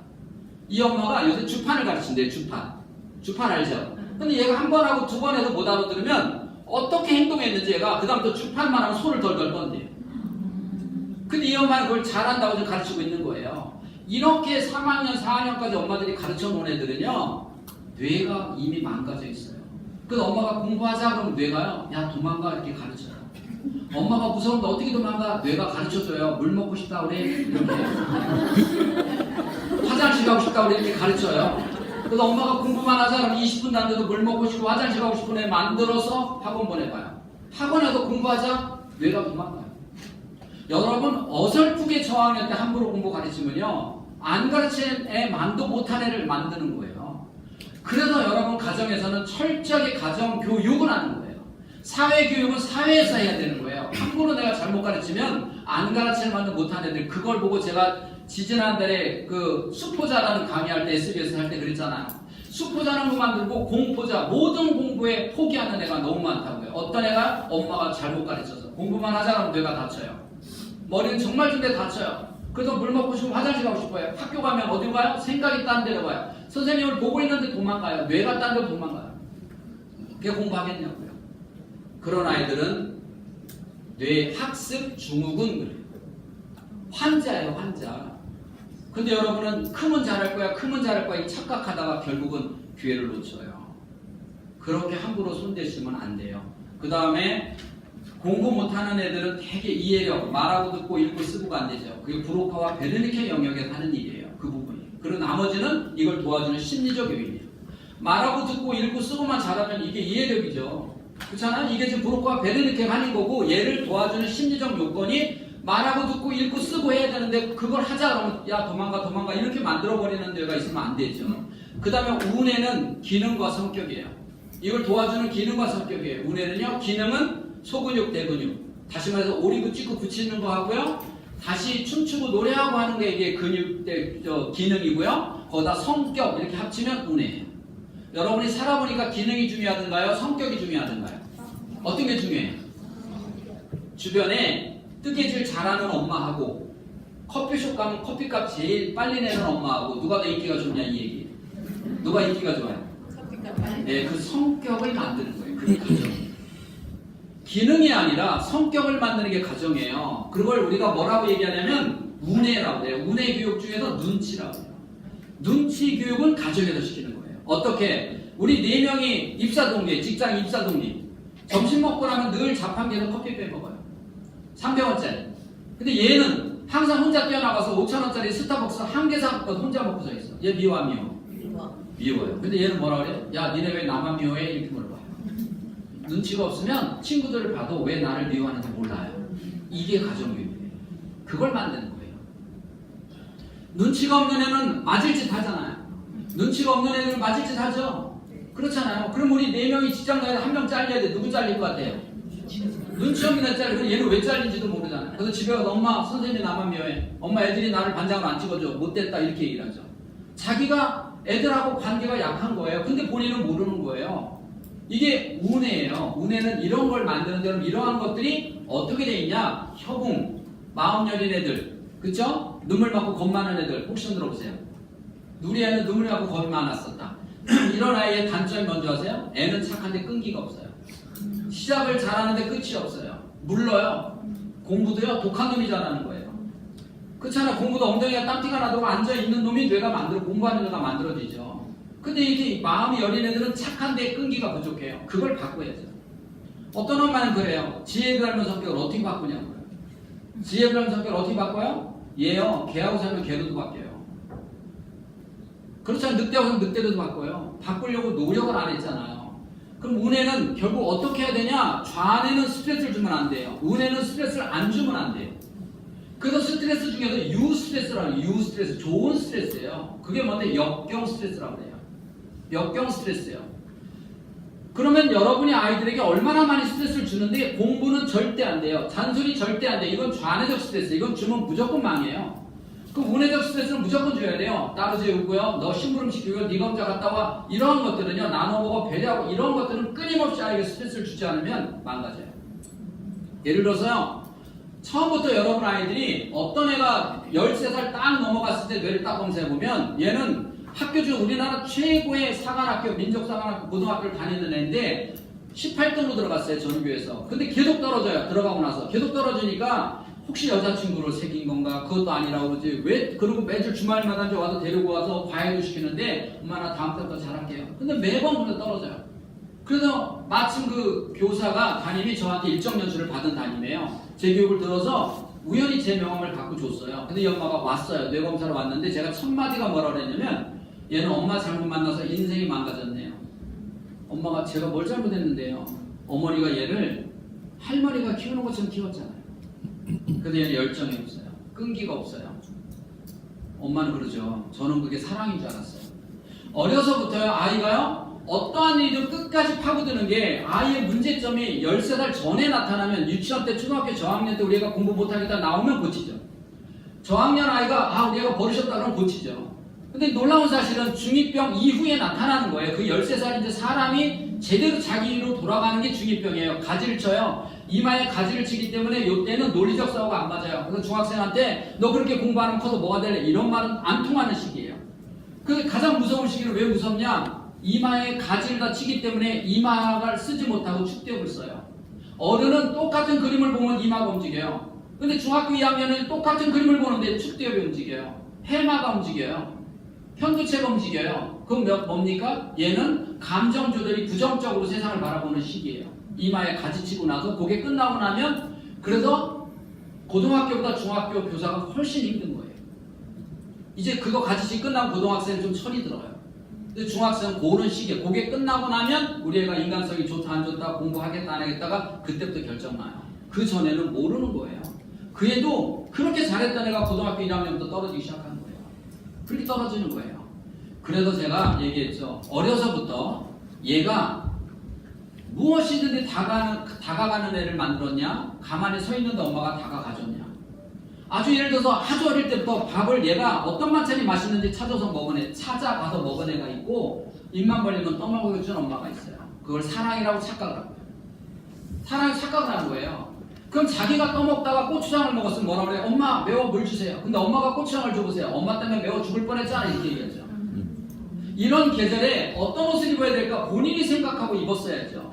D: 이 엄마가 요새 주판을 가르친대요. 주판 알죠? 근데 얘가 한 번 하고 두 번 해서 못 알아들으면 어떻게 행동했는지 얘가 그 다음부터 주판만 하면 손을 덜덜 떤대요. 근데 이 엄마는 그걸 잘한다고 가르치고 있는 거예요. 이렇게 3학년, 4학년까지 엄마들이 가르쳐 놓은 애들은요 뇌가 이미 망가져 있어요. 그래서 엄마가 공부하자 그러면 뇌가요 야 도망가 이렇게 가르쳐요. 엄마가 무서운데 어떻게 도망가? 뇌가 가르쳐줘요. 물 먹고 싶다 그래 이렇게. 화장실 가고 싶다 그래 이렇게 가르쳐요. 그래서 엄마가 공부만 하자 그러면 20분도 안 돼도 물 먹고 싶고 화장실 가고 싶은 애 만들어서 학원 보내봐요. 학원에서 공부하자 뇌가 도망가요. 여러분 어설프게 저학년 때 함부로 공부 가르치면요 안 가르치는 애 만도 못한 애를 만드는 거예요. 그래서 여러분 가정에서는 철저하게 가정 교육을 하는 거예요. 사회 교육은 사회에서 해야 되는 거예요. 함부로 내가 잘못 가르치면 안 가르치는 만도 못한 애들 그걸 보고 제가 지지난달에 그 수포자라는 강의할 때 SBS 할 때 그랬잖아요. 수포자는 거 만들고 공포자 모든 공부에 포기하는 애가 너무 많다고요. 어떤 애가 엄마가 잘못 가르쳐서 공부만 하자 그러면 뇌가 다쳐요. 머리는 정말 준비에 다쳐요. 그래서 물 먹고 싶으면 화장실 가고 싶어요. 학교 가면 어디 가요? 생각이 딴 데로 가요. 선생님을 보고 있는데 도망가요. 뇌가 딴 데로 도망가요. 그게 공부하겠냐고요. 그런 아이들은 뇌 학습 증후군 그래요. 환자예요, 환자. 근데 여러분은 크면 잘할 거야, 크면 잘할 거야 이 착각하다가 결국은 기회를 놓쳐요. 그렇게 함부로 손대시면 안 돼요. 그 다음에 공부 못하는 애들은 되게 이해력, 말하고 듣고 읽고 쓰고가 안 되죠. 그게 브로카와 베르니케 영역에서 하는 일이에요. 그 부분이. 그리고 나머지는 이걸 도와주는 심리적 요인이에요. 말하고 듣고 읽고 쓰고만 잘하면 이게 이해력이죠. 그렇잖아요? 이게 지금 브로카와 베르니케가 하는 거고 얘를 도와주는 심리적 요건이 말하고 듣고 읽고 쓰고 해야 되는데 그걸 하자 그러면 야 도망가 이렇게 만들어버리는 데가 있으면 안 되죠. 그 다음에 운에는 기능과 성격이에요. 이걸 도와주는 기능과 성격이에요. 운에는요 기능은 소근육, 대근육. 다시 말해서 오리고 찍고 붙이는 거 하고요. 다시 춤추고 노래하고 하는 게 이게 근육, 기능이고요. 거기다 성격 이렇게 합치면 운이에요. 여러분이 살아보니까 기능이 중요하든가요? 성격이 중요하든가요? 어떤 게 중요해요? 주변에 뜨개질 잘하는 엄마하고 커피숍 가면 커피값 제일 빨리 내는 엄마하고 누가 더 인기가 좋냐 이 얘기. 누가 인기가 좋아요? 네, 그 성격을 만드는 거예요. 그게 가정. 기능이 아니라 성격을 만드는 게 가정이에요. 그걸 우리가 뭐라고 얘기하냐면 운해라고 해요. 운해 교육 중에서 눈치라고 해요. 눈치 교육은 가정에서 시키는 거예요. 어떻게? 우리 4명이 입사 동기, 직장 입사 동기. 점심 먹고 나면 늘 자판기에서 커피 빼먹어요. 300원짜리. 근데 얘는 항상 혼자 뛰어나가서 5,000원짜리 스타벅스 한 개 사고 혼자 먹고서 있어. 얘 미워 안 미워? 미워요. 근데 얘는 뭐라 그래? 야 니네 왜 나만 미워해? 이렇게 물어봐요. 눈치가 없으면 친구들을 봐도 왜 나를 미워하는지 몰라요. 이게 가정교육이에요. 그걸 만드는 거예요. 눈치가 없는 애는 맞을 짓 하잖아요. 눈치가 없는 애는 맞을 짓 하죠. 그렇잖아요. 그럼 우리 4명이 직장 가서 한 명 잘려야 돼. 누구 잘릴 것 같아요? 눈치 없는 애 잘리고 얘는 왜 잘린지도 모르잖아요. 그래서 집에 가서 엄마 선생님이 나만 미워해. 엄마 애들이 나를 반장으로 안 찍어줘. 못됐다 이렇게 얘기를 하죠. 자기가 애들하고 관계가 약한 거예요. 근데 본인은 모르는 거예요. 이게 운해예요. 운해는 이런 걸 만드는 데는 이러한 것들이 어떻게 돼 있냐? 협응, 마음 여린 애들, 그쵸? 눈물 맞고 겁 많은 애들 혹시 손 들어보세요. 우리 애는 눈물 맞고 겁이 많았었다. 이런 아이의 단점이 뭔지 아세요? 애는 착한데 끈기가 없어요. 시작을 잘하는데 끝이 없어요. 물러요. 공부도요 독한 놈이 잘하는 거예요. 그렇잖아요. 공부도 엉덩이가 땀띠가 나도록 앉아있는 놈이 뇌가 공부하는 뇌가 만들어지죠. 근데 이게 마음이 여린 애들은 착한데 끈기가 부족해요. 그걸 바꿔야죠. 어떤 엄마는 그래요. 지혜 닮은 성격을 어떻게 바꾸냐고요. 지혜 닮은 성격을 어떻게 바꿔요? 얘요. 걔하고 살면 걔도 바뀌어요. 그렇잖아요. 늑대하고 살면 늑대도 바꿔요. 바꾸려고 노력을 안 했잖아요. 그럼 운에는 결국 어떻게 해야 되냐? 좌뇌는 스트레스를 주면 안 돼요. 운에는 스트레스를 안 주면 안 돼요. 그래서 스트레스 중에서 유스트레스라고 해요. 유스트레스, 좋은 스트레스예요. 그게 뭔데? 역경 스트레스라고 해요. 역경 스트레스예요. 그러면 여러분이 아이들에게 얼마나 많이 스트레스를 주는데 공부는 절대 안 돼요. 잔소리 절대 안 돼요. 이건 좌뇌적 스트레스. 이건 주면 무조건 망해요. 그 운해적 스트레스는 무조건 줘야 돼요. 따로 재우고요. 너 심부름 시키고요. 네가 혼자 갔다 와. 이런 것들은요. 나눠 먹어 배려하고 이런 것들은 끊임없이 아이에게 스트레스를 주지 않으면 망가져요. 예를 들어서요. 처음부터 여러분 아이들이 어떤 애가 13살 딱 넘어갔을 때 뇌를 딱 검사해보면 얘는 학교 중 우리나라 최고의 사관학교, 민족사관학교, 고등학교를 다니는 애인데 18등으로 들어갔어요. 전교에서. 근데 계속 떨어져요. 들어가고 나서. 계속 떨어지니까 혹시 여자친구를 새긴 건가? 그것도 아니라고 그러지. 왜? 그리고 매주 주말마다 이제 와서 데리고 와서 과외도 시키는데 엄마 나 다음 달부터 잘할게요. 근데 매번 근데 떨어져요. 그래서 마침 그 교사가 담임이 저한테 일정 연수를 받은 담임이에요. 제 교육을 들어서 우연히 제 명함을 갖고 줬어요. 근데 이 엄마가 왔어요. 뇌검사로 왔는데 제가 첫 마디가 뭐라 그랬냐면 얘는 엄마 잘못 만나서 인생이 망가졌네요. 엄마가 제가 뭘 잘못했는데요. 어머니가 얘를 할머니가 키우는 것처럼 키웠잖아요. 그래서 얘는 열정이 없어요. 끈기가 없어요. 엄마는 그러죠. 저는 그게 사랑인 줄 알았어요. 어려서부터요, 아이가요, 어떠한 일도 끝까지 파고드는 게 아이의 문제점이 13살 전에 나타나면 유치원 때, 초등학교 저학년 때 우리 애가 공부 못하겠다 나오면 고치죠. 저학년 아이가 우리 애가 버리셨다 그러면 고치죠. 근데 놀라운 사실은 중2병 이후에 나타나는 거예요. 그 13살 이제 사람이 제대로 자기로 돌아가는 게 중2병이에요. 가지를 쳐요. 이마에 가지를 치기 때문에 이때는 논리적 사고가 안 맞아요. 그래서 중학생한테 너 그렇게 공부하면 커서 뭐가 될래? 이런 말은 안 통하는 시기예요. 그 가장 무서운 시기는 왜 무섭냐? 이마에 가지를 다 치기 때문에 이마를 쓰지 못하고 축대업을 써요. 어른은 똑같은 그림을 보면 이마가 움직여요. 근데 중학교 2학년은 똑같은 그림을 보는데 축대업이 움직여요. 해마가 움직여요. 현두체가 움직여요. 그럼 뭡니까? 얘는 감정 조절이 부정적으로 세상을 바라보는 시기예요. 이마에 가지치고 나서 그게 끝나고 나면 그래서 고등학교보다 중학교 교사가 훨씬 힘든 거예요. 이제 그거 가지치 끝나고 고등학생은 좀 철이 들어요. 근데 중학생은 그런 시기에 그게 끝나고 나면 우리 애가 인간성이 좋다 안 좋다 공부하겠다 안 하겠다가 그때부터 결정나요. 그 전에는 모르는 거예요. 그 애도 그렇게 잘했던 애가 고등학교 1학년부터 떨어지기 시작하는 거예요. 그렇게 떨어지는 거예요. 그래서 제가 얘기했죠. 어려서부터 얘가 무엇이든지 다가가는 애를 만들었냐? 가만히 서 있는데 엄마가 다가가줬냐? 아주 예를 들어서 아주 어릴 때부터 밥을 얘가 어떤 반찬이 맛있는지 찾아가서 먹은 애가 있고 입만 벌리면 떠먹여준 엄마가 있어요. 그걸 사랑이라고 착각을 하고요. 사랑이 착각을 하는 거예요. 그럼 자기가 떠먹다가 고추장을 먹었으면 뭐라 그래요? 엄마 매워 물 주세요. 근데 엄마가 고추장을 줘보세요. 엄마 때문에 매워 죽을 뻔했잖아 이렇게 얘기하죠. 이런 계절에 어떤 옷을 입어야 될까 본인이 생각하고 입었어야죠.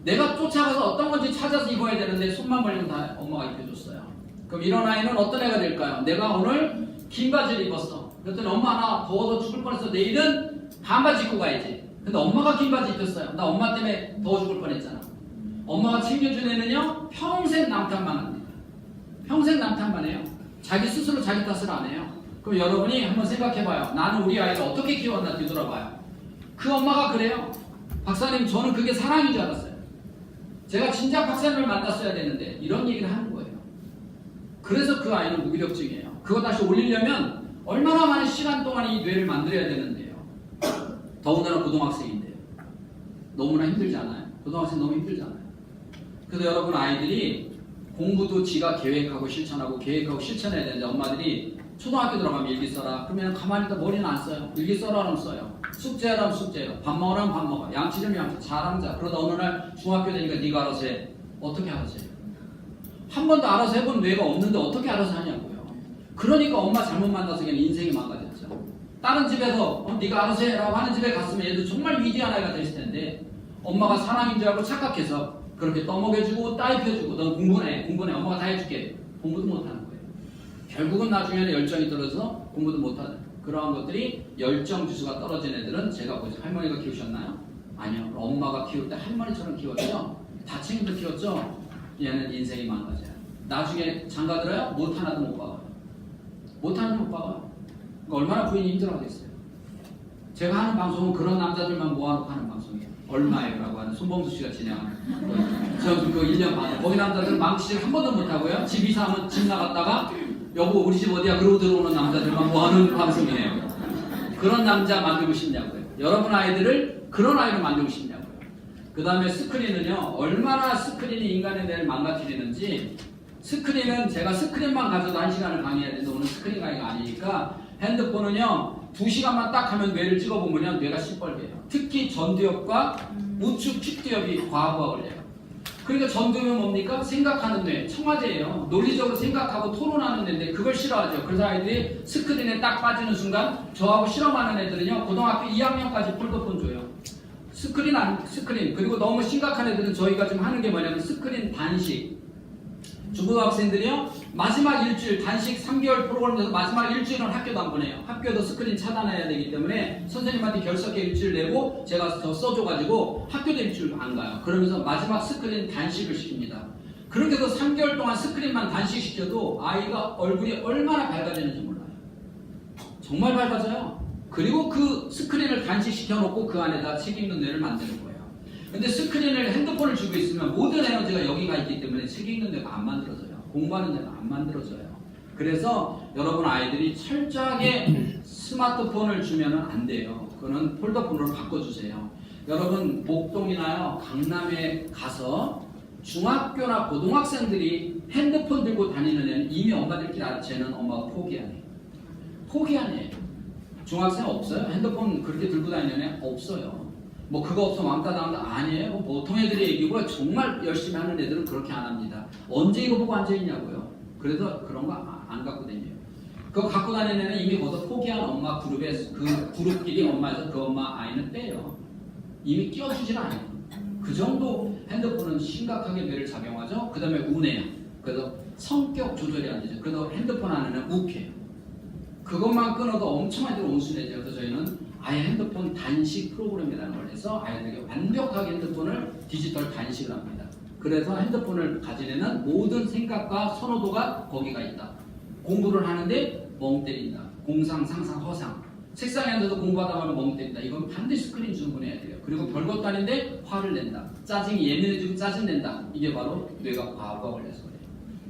D: 내가 쫓아가서 어떤 건지 찾아서 입어야 되는데 손만 벌리면 다 엄마가 입혀줬어요. 그럼 이런 아이는 어떤 애가 될까요? 내가 오늘 긴 바지를 입었어. 그랬더니 엄마 나 더워서 죽을 뻔했어. 내일은 반바지 입고 가야지. 근데 엄마가 긴 바지 입혔어요. 나 엄마 때문에 더워 죽을 뻔했잖아. 엄마가 챙겨준 애는요 평생 남탓만 합니다. 평생 남탓만 해요. 자기 스스로 자기 탓을 안 해요. 그럼 여러분이 한번 생각해봐요. 나는 우리 아이를 어떻게 키웠나 뒤돌아봐요. 그 엄마가 그래요. 박사님 저는 그게 사랑인 줄 알았어요. 제가 진작 박사님을 만났어야 되는데 이런 얘기를 하는 거예요. 그래서 그 아이는 무기력증이에요. 그거 다시 올리려면 얼마나 많은 시간 동안 이 뇌를 만들어야 되는데요. 더군다나 고등학생인데요. 너무나 힘들잖아요. 고등학생 너무 힘들잖아요. 그래서 여러분 아이들이 공부도 지가 계획하고 실천하고 계획하고 실천해야 되는데 엄마들이 초등학교 들어가면 일기 써라. 그러면 가만히 있다 머리는 안 써요. 일기 써라면 써요. 숙제하라면 숙제해요. 밥 먹으라면 밥 먹어. 양치려면 양치. 잘하면 잘. 그러다 어느 날 중학교 되니까 네가 알아서 해. 어떻게 알아서 해요? 한 번도 알아서 해본 뇌가 없는데 어떻게 알아서 하냐고요. 그러니까 엄마 잘못 만나서 그냥 인생이 망가졌죠. 다른 집에서 네가 알아서 해라고 하는 집에 갔으면 얘도 정말 위대한 아이가 됐을 텐데 엄마가 사랑인 줄 알고 착각해서 그렇게 떠먹여주고 따입혀주고 넌 공부해 엄마가 다 해줄게. 공부도 못하는 거예요. 결국은 나중에는 열정이 떨어져서 공부도 못하는 그러한 것들이 열정 지수가 떨어진 애들은 제가 보죠. 할머니가 키우셨나요? 아니요. 엄마가 키울 때 할머니처럼 키웠죠. 다 책임져 키웠죠. 얘는 인생이 망가져요. 나중에 장가들어요? 못하나도 못 박아요. 못하나도 못 박아요. 그러니까 얼마나 부인이 힘들어하겠어요. 제가 하는 방송은 그런 남자들만 모아놓고 하는 방송이에요. 얼마예요라고 하는 손범수 씨가 진행하는 저는 그 1년 반 거기 남자들은 망치질 한 번도 못하고요. 집 이사하면 집 나갔다가 여보 우리 집 어디야 그러고 들어오는 남자들만 모아놓은 방송이에요. 그런 남자 만들고 싶냐고요. 여러분 아이들을 그런 아이로 만들고 싶냐고요. 그 다음에 스크린은요 얼마나 스크린이 인간의 뇌를 망가뜨리는지. 스크린은 제가 스크린만 가져도 1시간을 강의해야 되는데 오늘 스크린 강의가 아니니까 핸드폰은요 2시간만 딱 하면 뇌를 찍어보면 뇌가 시뻘개요. 특히 전두엽과 우측 측두엽이 과부하 걸려요. 그러니까 전두엽은 뭡니까? 생각하는 뇌, 청와대예요. 논리적으로 생각하고 토론하는 뇌인데 그걸 싫어하죠. 그래서 아이들이 스크린에 딱 빠지는 순간 저하고 실험하는 애들은요 고등학교 2학년까지 폴더폰 줘요. 스크린 그리고 너무 심각한 애들은 저희가 지금 하는 게 뭐냐면 스크린 단식. 중고등학생들이요 마지막 일주일 단식 3개월 프로그램에서 마지막 일주일은 학교도 안 보내요. 학교도 스크린 차단해야 되기 때문에 선생님한테 결석해 일주일 내고 제가 저 써줘가지고 학교도 일주일 안 가요. 그러면서 마지막 스크린 단식을 시킵니다. 그렇게 해서 3개월 동안 스크린만 단식시켜도 아이가 얼굴이 얼마나 밝아지는지 몰라요. 정말 밝아져요. 그리고 그 스크린을 단식시켜 놓고 그 안에다 책 읽는 뇌를 만드는 거예요. 근데 스크린을 핸드폰을 주고 있으면 모든 에너지가 여기가 있기 때문에 책 읽는 뇌가 안 만들어져요. 공부하는 뇌가 안 만들어져요. 그래서 여러분 아이들이 철저하게 스마트폰을 주면 안 돼요. 그거는 폴더폰으로 바꿔주세요. 여러분 목동이나요 강남에 가서 중학교나 고등학생들이 핸드폰 들고 다니는 애는 이미 엄마들끼리 알아. 쟤는 엄마가 포기하네. 포기하네. 중학생 없어요? 핸드폰 그렇게 들고 다니는 애 없어요. 뭐 그거 없으면 왕따 당한다 아니에요. 보통 애들이 얘기고 정말 열심히 하는 애들은 그렇게 안 합니다. 언제 이거 보고 앉아있냐고요. 그래서 그런 거 안 갖고 다녀요. 그거 갖고 다니는 애는 이미 거기서 포기한 엄마 그룹에 그 그룹끼리 엄마에서 그 엄마 아이는 빼요. 이미 끼워주질 않아요. 그 정도 핸드폰은 심각하게 뇌를 작용하죠. 그 다음에 운해요. 그래서 성격 조절이 안 되죠. 그래서 핸드폰 안에는 욱해요. 그것만 끊어도 엄청 아이들 온순해져요. 그래서 저희는 아예 핸드폰 단식 프로그램이라는 걸 해서 아이들에게 완벽하게 핸드폰을 디지털 단식을 합니다. 그래서 핸드폰을 가진 애는 모든 생각과 선호도가 거기가 있다. 공부를 하는데 멍 때린다. 공상, 상상, 허상. 책상에 앉아서 공부하다 보면 멍 때린다. 이건 반드시 스크린 주문해야 돼요. 그리고 별것도 아닌데 화를 낸다. 짜증이 예민해지고 짜증낸다. 이게 바로 뇌가 과부하 걸려서 그래요.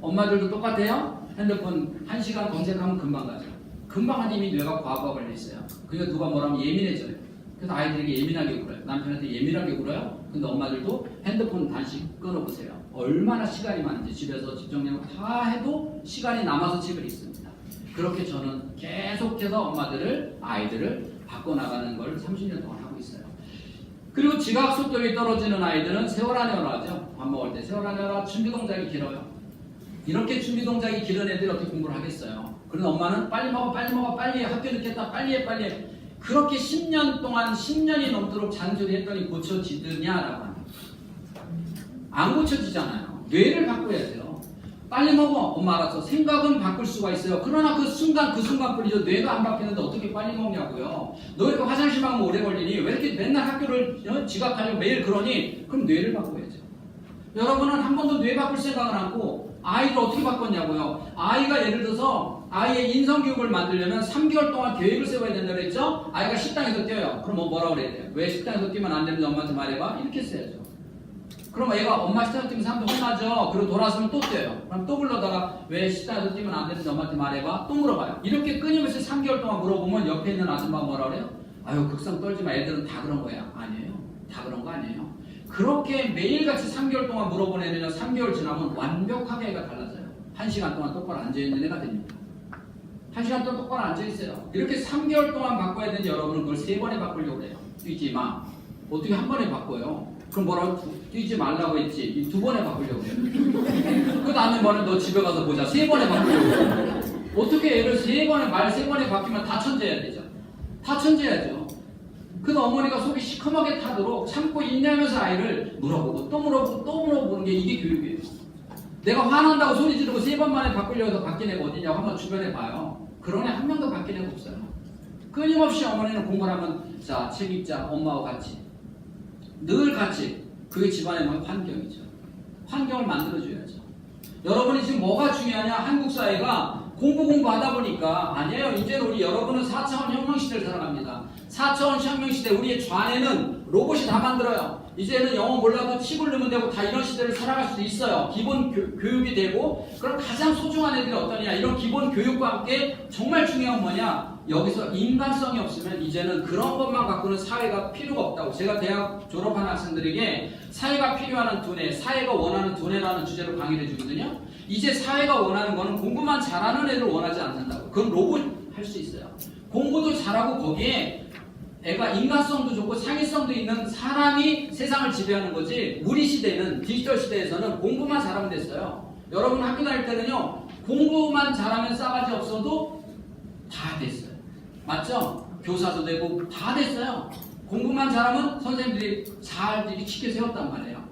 D: 엄마들도 똑같아요. 핸드폰 1시간 검색하면 금방 가죠. 금방 하니 이미 뇌가 과부하 걸려 있어요. 그러니까 누가 뭐라면 예민해져요. 그래서 아이들에게 예민하게 굴어요. 남편한테 예민하게 굴어요. 근데 엄마들도 핸드폰 단식 끊어보세요. 얼마나 시간이 많은지 집에서 집정리하고 다 해도 시간이 남아서 집에 있습니다. 그렇게 저는 계속해서 엄마들을 아이들을 바꿔나가는 걸 30년 동안 하고 있어요. 그리고 지각 속도가 떨어지는 아이들은 세월 안에 하죠. 밥 먹을 때 세월 안에 하라 준비 동작이 길어요. 이렇게 준비 동작이 길은 애들이 어떻게 공부를 하겠어요. 그런 엄마는 빨리 먹어 빨리 먹어 빨리 해 학교 늦겠다 빨리 해 빨리 해. 그렇게 10년 동안 10년이 넘도록 잔소리했더니 고쳐지느냐라고 합니다. 안 고쳐지잖아요. 뇌를 바꿔야 돼요. 빨리 먹어. 엄마 알았어. 생각은 바꿀 수가 있어요. 그러나 그 순간뿐이죠. 뇌가 안 바뀌는데 어떻게 빨리 먹냐고요. 너 이렇게 화장실만 가면 오래 걸리니 왜 이렇게 맨날 학교를 지각하려고 매일 그러니? 그럼 뇌를 바꿔야죠. 여러분은 한 번도 뇌 바꿀 생각을 하고 아이를 어떻게 바꿨냐고요. 아이가 예를 들어서 아이의 인성교육을 만들려면 3개월 동안 계획을 세워야 된다고 했죠. 아이가 식당에서 뛰어요. 그럼 뭐라고 그래야 돼요? 왜 식당에서 뛰면 안 되는지 엄마한테 말해봐. 이렇게 써야죠. 그럼 애가 엄마 식당에서 뛰면 사람도 혼나죠. 그리고 돌아서면 또 뛰어요. 그럼 또 불러다가 왜 식당에서 뛰면 안 되는지 엄마한테 말해봐. 또 물어봐요. 이렇게 끊임없이 3개월 동안 물어보면 옆에 있는 아줌마가 뭐라 그래요? 아유 극성 떨지 마. 애들은 다 그런 거야. 아니에요. 다 그런 거 아니에요. 그렇게 매일같이 3개월 동안 물어본 애는요. 3개월 지나면 완벽하게 애가 달라져요. 1시간 동안 똑바로 앉아있는 애가 됩니다. 1시간 동안 똑바로 앉아있어요. 이렇게 3개월 동안 바꿔야 되는데 여러분은 그걸 3번에 바꾸려고 해요. 뛰지 마. 어떻게 한 번에 바꿔요? 그럼 뭐라고? 뛰지 말라고 했지. 2번에 바꾸려고 해요. 그 다음에 뭐는 너 집에 가서 보자. 3번에 바꾸려고 해요. 어떻게 애를 3번에 말 3번에 바뀌면 다 천재해야 되죠. 다 천재해야죠. 그래서 어머니가 속이 시커멓게 타도록 참고 인내하면서 아이를 물어보고 또 물어보고 또 물어보는 게 이게 교육이에요. 내가 화난다고 소리 지르고 3번 만에 바꾸려고 해서 바뀐 애가 어디냐고 한번 주변에 봐요. 그런 애 한 명도 바뀐 애가 없어요. 끊임없이 어머니는 공부를 하면 자, 책 읽자. 엄마와 같이. 늘 같이. 그게 집안의 환경이죠. 환경을 만들어줘야죠. 여러분이 지금 뭐가 중요하냐? 한국 사회가 공부하다 보니까 아니에요. 이제는 우리 여러분은 4차원 혁명 시대를 살아갑니다. 4차원 혁명 시대 우리의 좌뇌는 로봇이 다 만들어요. 이제는 영어 몰라도 칩을 넣으면 되고 다 이런 시대를 살아갈 수도 있어요. 기본 교육이 되고 그럼 가장 소중한 애들이 어떠냐 이런 기본 교육과 함께 정말 중요한 뭐냐 여기서 인간성이 없으면 이제는 그런 것만 갖고는 사회가 필요가 없다고 제가 대학 졸업한 학생들에게 사회가 필요한 두뇌, 사회가 원하는 두뇌라는 주제로 강의를 해주거든요. 이제 사회가 원하는 거는 공부만 잘하는 애를 원하지 않는다고. 그건 로봇 할 수 있어요. 공부도 잘하고 거기에 애가 인간성도 좋고 창의성도 있는 사람이 세상을 지배하는 거지 우리 시대는 디지털 시대에서는 공부만 잘하면 됐어요. 여러분 학교 다닐 때는요 공부만 잘하면 싸가지 없어도 다 됐어요. 맞죠? 교사도 되고 다 됐어요. 공부만 잘하면 선생님들이 잘 이렇게 쉽게 세웠단 말이에요.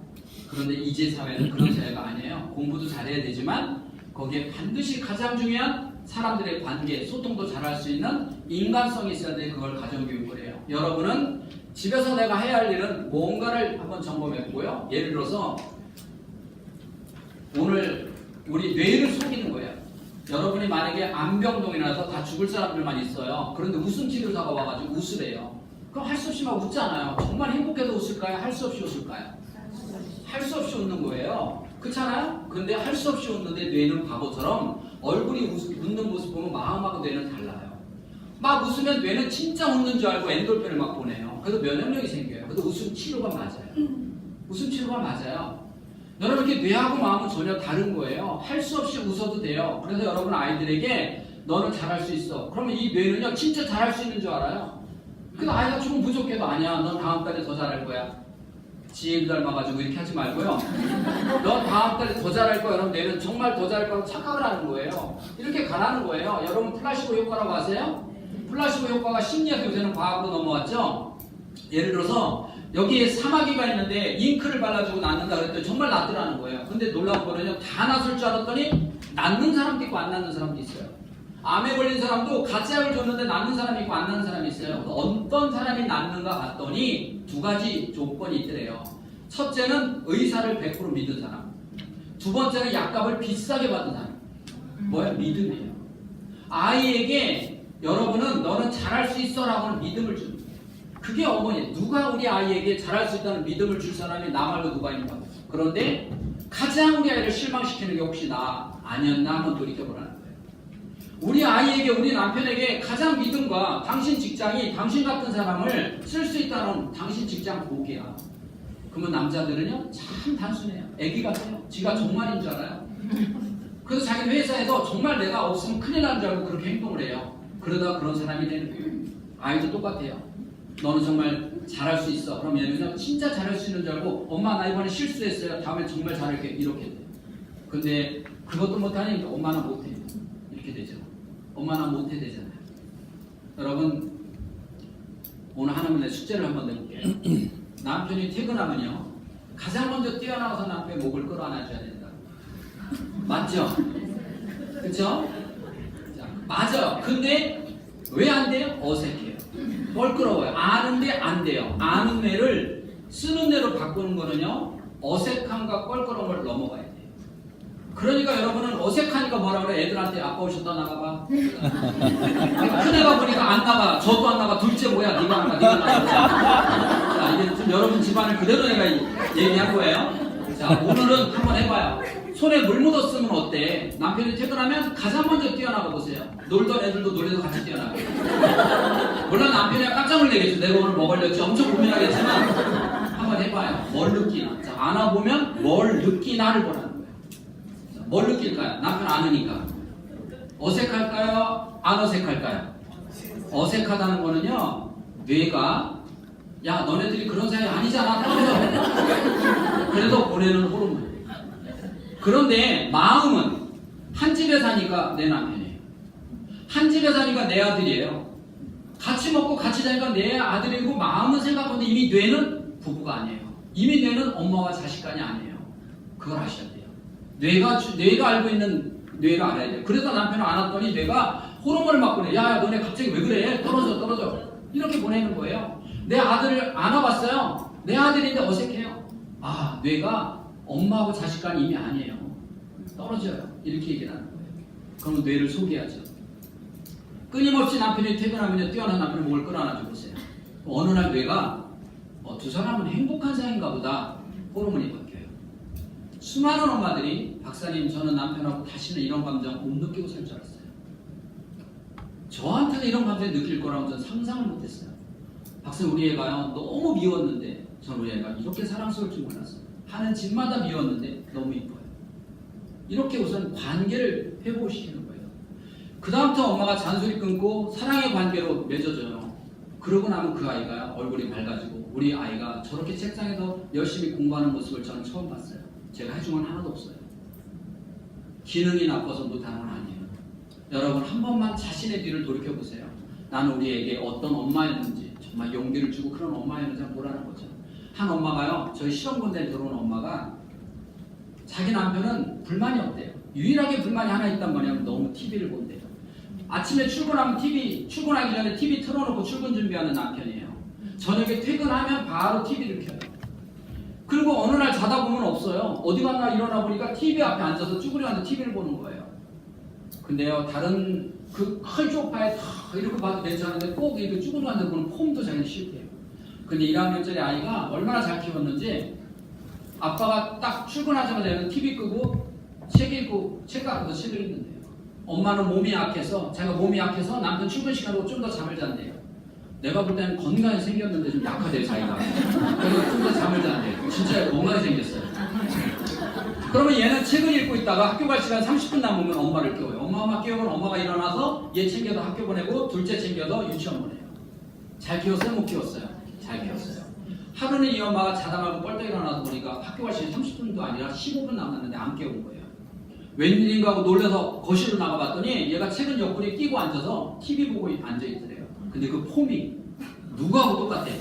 D: 그런데 이제 사회는 그런 사회가 아니에요. 공부도 잘해야 되지만 거기에 반드시 가장 중요한 사람들의 관계, 소통도 잘할 수 있는 인간성이 있어야 돼. 그걸 가정교육을 해요. 여러분은 집에서 내가 해야 할 일은 뭔가를 한번 점검해보고요. 예를 들어서 오늘 우리 뇌를 속이는 거예요. 여러분이 만약에 안병동이라서 다 죽을 사람들만 있어요. 그런데 웃음 치료사가 와가지고 웃으래요. 그럼 할 수 없이 막 웃잖아요. 정말 행복해서 웃을까요? 할 수 없이 웃을까요? 할 수 없이 웃는 거예요. 그렇잖아요? 근데 할 수 없이 웃는데 뇌는 바보처럼 얼굴이 웃는 모습 보면 마음하고 뇌는 달라요. 막 웃으면 뇌는 진짜 웃는 줄 알고 엔돌핀을 막 보내요. 그래서 면역력이 생겨요. 그래서 웃음 치료가 맞아요. 웃음 치료가 맞아요. 여러분 이렇게 뇌하고 마음은 전혀 다른 거예요. 할 수 없이 웃어도 돼요. 그래서 여러분 아이들에게 너는 잘할 수 있어. 그러면 이 뇌는요 진짜 잘할 수 있는 줄 알아요. 근데 아이가 조금 부족해도 아니야. 넌 다음 달에 더 잘할 거야. 지혜를 닮아가지고 이렇게 하지 말고요. 너 다음 달에 더 잘할 거야. 여러분 뇌는 정말 더 잘할 거라고 착각을 하는 거예요. 이렇게 가라는 거예요. 여러분 플라시보 효과라고 아세요? 플라시보 효과가 심리학 요새는 과학으로 넘어왔죠. 예를 들어서 여기에 사마귀가 있는데 잉크를 발라주고 낫는다 그랬더니 정말 낫더라는 거예요. 근데 놀라운 거는요. 다 낫을 줄 알았더니 낫는 사람도 있고 안 낫는 사람도 있어요. 암에 걸린 사람도 가짜약을 줬는데 낫는 사람이 있고 안 낫는 사람이 있어요. 어떤 사람이 낫는가 봤더니 두 가지 조건이 있더래요. 첫째는 의사를 100% 믿은 사람. 두 번째는 약값을 비싸게 받은 사람. 뭐야? 믿음이에요. 아이에게 여러분은 너는 잘할 수 있어 라고는 믿음을 줍니다. 그게 어머니. 누가 우리 아이에게 잘할 수 있다는 믿음을 줄 사람이 나 말고 누가 있는가. 그런데 가장 우리 아이를 실망시키는 게 혹시 나 아니었나 한번 돌이켜보라는 거예요. 우리 아이에게 우리 남편에게 가장 믿음과 당신 직장이 당신 같은 사람을 쓸 수 있다는 당신 직장 복이야. 그러면 남자들은요 참 단순해요. 애기 같아요. 지가 정말인 줄 알아요. 그래서 자기는 회사에서 정말 내가 없으면 큰일 나는 줄 알고 그렇게 행동을 해요. 그러다가 그런 사람이 되는 거예요. 아이도 똑같아요. 너는 정말 잘할 수 있어. 그럼 얘는 진짜 잘할 수 있는 줄 알고 엄마 나 이번에 실수했어요. 다음에 정말 잘할게. 이렇게 돼. 근데 그것도 못하니 엄마는 못해. 이렇게 되죠. 엄마는 못해 되잖아요. 여러분 오늘 하나님의 숙제를 한번 내볼게요. 남편이 퇴근하면요 가장 먼저 뛰어나와서 남편의 목을 끌어안아줘야 된다. 맞죠? 그쵸? 자, 맞아요. 근데 왜 안 돼요? 어색해요. 껄끄러워요. 아는데 안 돼요. 아는 뇌를 쓰는 뇌로 바꾸는 거는요 어색함과 껄끄러움을 넘어가야 돼요. 그러니까 여러분은 어색하니까 뭐라 그래? 애들한테 아빠 오셨다 나가봐. 큰애가 보니까 안 나가. 저도 안 나가. 둘째 뭐야? 네가 나가. 네가 나가. 자 이제 좀 여러분 집안을 그대로 내가 얘기한 거예요. 자 오늘은 한번 해봐요. 손에 물 묻었으면 어때? 남편이 퇴근하면 가장 먼저 뛰어나가 보세요. 놀던 애들도 노래도 같이 뛰어나가. 물론 남편이 깜짝 놀라겠죠. 내가 오늘 뭐 걸렸지? 엄청 고민하겠지만 한번 해봐요. 뭘 느끼나? 자 안아보면 뭘 느끼나를 보라는 거예요. 자, 뭘 느낄까요? 남편 안으니까. 어색할까요? 안 어색할까요? 어색하다는 거는요. 뇌가 야 너네들이 그런 사이 아니잖아. 떨어져. 그래도 보내는 호르몬. 그런데 마음은 한 집에 사니까 내 남편이에요. 한 집에 사니까 내 아들이에요. 같이 먹고 같이 자니까 내 아들이고 마음은 생각하는데 이미 뇌는 부부가 아니에요. 이미 뇌는 엄마와 자식간이 아니에요. 그걸 아셔야 돼요. 뇌가 알고 있는 뇌를 알아야 돼요. 그래서 남편을 안았더니 뇌가 호르몬을 막 보내. 야 너네 갑자기 왜 그래? 떨어져. 이렇게 보내는 거예요. 내 아들을 안아봤어요. 내 아들인데 어색해요. 아 뇌가 엄마하고 자식간 이미 아니에요. 떨어져요. 이렇게 얘기를 하는 거예요. 그러면 뇌를 속여야죠. 끊임없이 남편이 퇴근하면 뛰어난 남편의 목을 끌어안아줘 보세요. 어느 날 뇌가 두 사람은 행복한 사이인가 보다 호르몬이 바뀌어요. 수많은 엄마들이 박사님 저는 남편하고 다시는 이런 감정 못 느끼고 살 줄 알았어요. 저한테는 이런 감정을 느낄 거라고 저는 상상을 못했어요. 박사님 우리 애가요 너무 미웠는데 저는 우리 애가 이렇게 사랑스러울 줄 몰랐어요. 하는 집마다 미웠는데 너무 이뻐요. 이렇게 우선 관계를 회복시키는 거예요. 그 다음부터 엄마가 잔소리 끊고 사랑의 관계로 맺어져요. 그러고 나면 그 아이가 얼굴이 밝아지고 우리 아이가 저렇게 책상에서 열심히 공부하는 모습을 저는 처음 봤어요. 제가 해준 건 하나도 없어요. 기능이 나빠서 못하는 건 아니에요. 여러분 한 번만 자신의 뒤를 돌이켜보세요. 나는 우리 애에게 어떤 엄마였는지 정말 용기를 주고 그런 엄마였는지 보라는 거죠. 한 엄마가요 저희 실험군대에 들어온 엄마가 자기 남편은 불만이 없대요. 유일하게 불만이 하나 있단 말이에요. 너무 TV를 본대요. 아침에 출근하기 전에 TV 틀어놓고 출근 준비하는 남편이에요. 저녁에 퇴근하면 바로 TV를 켜요. 그리고 어느 날 자다 보면 없어요. 어디 갔나 일어나 보니까 TV 앞에 앉아서 쭈그려 앉아 TV를 보는 거예요. 근데요, 다른 그 큰 소파에 다 이렇게 봐도 괜찮은데 꼭 이렇게 쭈그리는 데 보면 폼도 자기는 싫대요. 근데 1학년짜리 아이가 얼마나 잘 키웠는지 아빠가 딱 출근하자마자 얘는 TV 끄고 책 읽고 책 갖고서 책을 읽는데요. 엄마는 몸이 약해서 자기가 몸이 약해서 남편 출근 시간으로 좀 더 잠을 잔대요. 내가 볼 때는 건강히 생겼는데 좀 약하대요 자기가. 그래서 좀 더 잠을 잔대요. 진짜 건강히 생겼어요. 그러면 얘는 책을 읽고 있다가 학교 갈 시간 30분 남으면 엄마를 깨워요. 엄마 깨우면 엄마가 일어나서 얘 챙겨서 학교 보내고 둘째 챙겨서 유치원 보내요. 잘 키웠어요? 못 키웠어요? 잘 키웠어요. 하루는 이 엄마가 자다 말고 뻘떡 일어나서 보니까 학교 갈 시간 30분도 아니라 15분 남았는데 안 깨운 거예요. 웬일인가 하고 놀라서 거실로 나가봤더니 얘가 책은 옆구리에 끼고 앉아서 TV 보고 앉아있더래요. 근데 그 폼이 누구하고 똑같아요.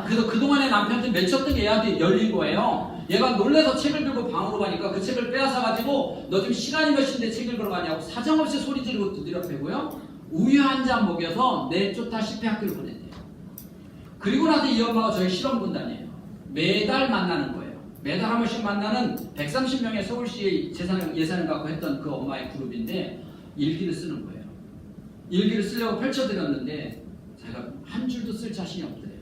D: 그래서 그동안에 남편한테 맺혔던 게 얘한테 열린 거예요. 얘가 놀래서 책을 들고 방으로 가니까 그 책을 빼앗아가지고 너 지금 시간이 몇 시인데 책 읽으러 가냐고 사정없이 소리 지르고 두드려 패고요. 우유 한 잔 먹여서 내쫓다시피 학교를 보냈대요. 그리고 나서 이 엄마가 저희 실험군단이에요. 매달 만나는 거예요. 매달 한 번씩 만나는 130명의 서울시의 예산을 갖고 했던 그 엄마의 그룹인데 일기를 쓰는 거예요. 일기를 쓰려고 펼쳐드렸는데 제가 한 줄도 쓸 자신이 없더래요.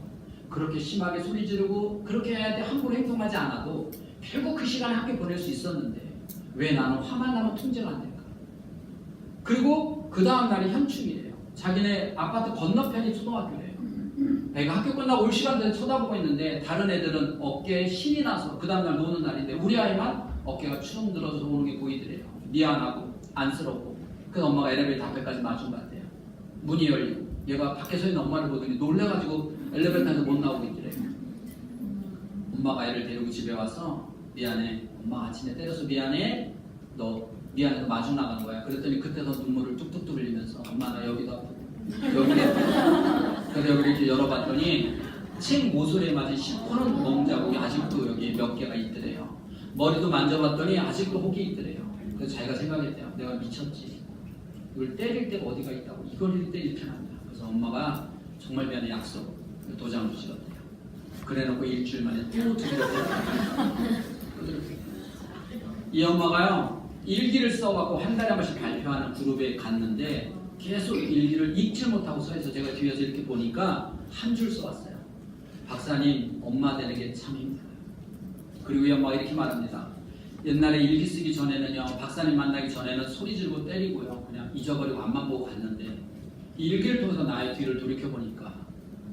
D: 그렇게 심하게 소리 지르고 그렇게 해야 돼 함부로 행동하지 않아도 결국 그 시간에 학교 보낼 수 있었는데 왜 나는 화만 나면 통제가 안 될까? 그리고 그 다음 날이 현충이래요. 자기네 아파트 건너편이 초등학교래요. 애가 학교 끝나고 올 시간 되는 쳐다보고 있는데 다른 애들은 어깨에 신이 나서 그 다음 날 노는 날인데 우리 아이만 어깨가 추unk 들어서 오는 게 보이더래요. 미안하고 안쓰럽고 그래서 엄마가 엘리베이터 앞에까지 마중 갔대요. 문이 열리고 얘가 밖에 서 있는 엄마를 보더니 놀래가지고 엘리베이터에서 못 나오고 있더래요. 엄마가 애를 데리고 집에 와서 미안해. 엄마 아침에 때려서 미안해. 너 미안해서 마중 나간 거야. 그랬더니 그때서 눈물을 뚝뚝뚝 흘리면서 엄마 나 여기도 아프고 여기도 아프고 그래서 여기를 이렇게 열어봤더니 책 모서리에 맞은 시퍼런 멍자국이 아직도 여기 몇 개가 있더래요. 머리도 만져봤더니 아직도 혹이 있더래요. 그래서 자기가 생각했대요. 내가 미쳤지. 이걸 때릴 데가 어디가 있다고. 이걸 때릴 편안다 그래서 엄마가 정말 미안해 약속. 도장을 찍었대요. 그래놓고 일주일 만에 또 두드렸대요. 이 엄마가요 일기를 써갖고 한 달에 한 번씩 발표하는 그룹에 갔는데 계속 일기를 읽지 못하고 써있어. 제가 뒤에서 이렇게 보니까 한 줄 써왔어요. 박사님 엄마 되는 게 참 힘들어요. 그리고 이 엄마가 이렇게 말합니다. 옛날에 일기 쓰기 전에는요 박사님 만나기 전에는 소리 지르고 때리고요 그냥 잊어버리고 앞만 보고 갔는데 일기를 통해서 나의 뒤를 돌이켜보니까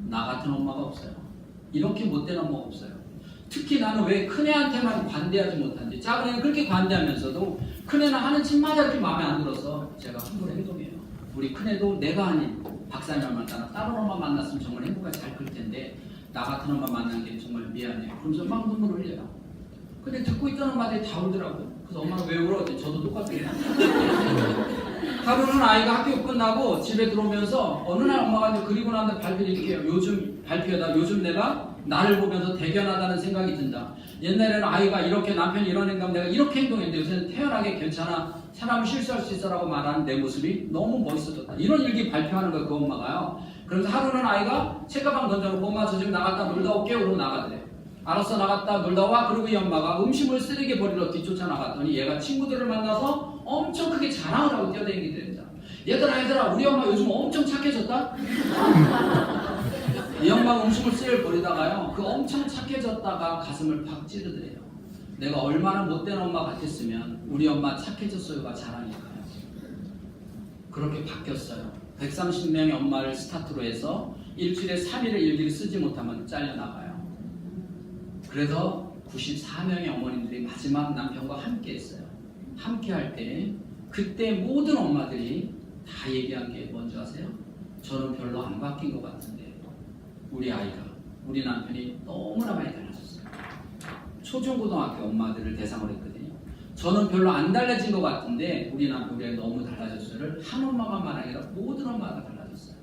D: 나 같은 엄마가 없어요. 이렇게 못된 엄마가 없어요. 특히 나는 왜 큰애한테만 관대하지 못한지 작은 애는 그렇게 관대하면서도 큰애는 하는 짓마다 이렇게 마음에 안 들어서 제가 함부로 행동해요. 우리 큰애도 내가 아닌 박사님을 만나나 다른 엄마 만났으면 정말 행복하게 잘 클 텐데 나 같은 엄마 만난 게 정말 미안해요. 그러면서 막 눈물 흘려요. 근데 듣고 있던 엄마들이 다 울더라고요. 그래서 엄마가 왜 울어? 저도 똑같아요. 하루는 아이가 학교 끝나고 집에 들어오면서 어느 날 엄마가 이제 그리고 난 다음에 발표를 이렇게 해요. 요즘 내가 나를 보면서 대견하다는 생각이 든다. 옛날에는 아이가 이렇게 남편이 이런 행동하면 내가 이렇게 행동했는데 요새는 태연하게 괜찮아. 사람은 실수할 수 있어라고 말하는 내 모습이 너무 멋있어졌다. 이런 일기 발표하는 거예요. 그 엄마가요. 그래서 하루는 아이가 책가방 던져놓고 엄마 저 지금 나갔다 놀다 올게요. 그러고 나가더래요. 알았어 나갔다 놀다 와. 그리고 이 엄마가 음식물 쓰레기 버리러 뒤쫓아 나갔더니 얘가 친구들을 만나서 엄청 크게 자랑을 하고 뛰어다니게 됩니다. 얘들아 우리 엄마 요즘 엄청 착해졌다. 이 엄마가 음식물 쓰레기를 버리다가요 그 엄청 착해졌다가 가슴을 팍 찌르더래요. 내가 얼마나 못된 엄마 같았으면 우리 엄마 착해졌어요가 자랑일까요? 그렇게 바뀌었어요. 130명의 엄마를 스타트로 해서 일주일에 3일을 일기를 쓰지 못하면 잘려나가요. 그래서 94명의 어머님들이 마지막 남편과 함께 했어요. 함께 할 때 그때 모든 엄마들이 다 얘기한 게 뭔지 아세요? 저는 별로 안 바뀐 것 같은데 우리 아이가 우리 남편이 너무나 많이 달라졌어요. 초중고등학교 엄마들을 대상으로 했거든요. 저는 별로 안 달라진 것 같은데 우리 남편이 너무 달라졌어요를 한 엄마만 아니라 모든 엄마가 달라졌어요.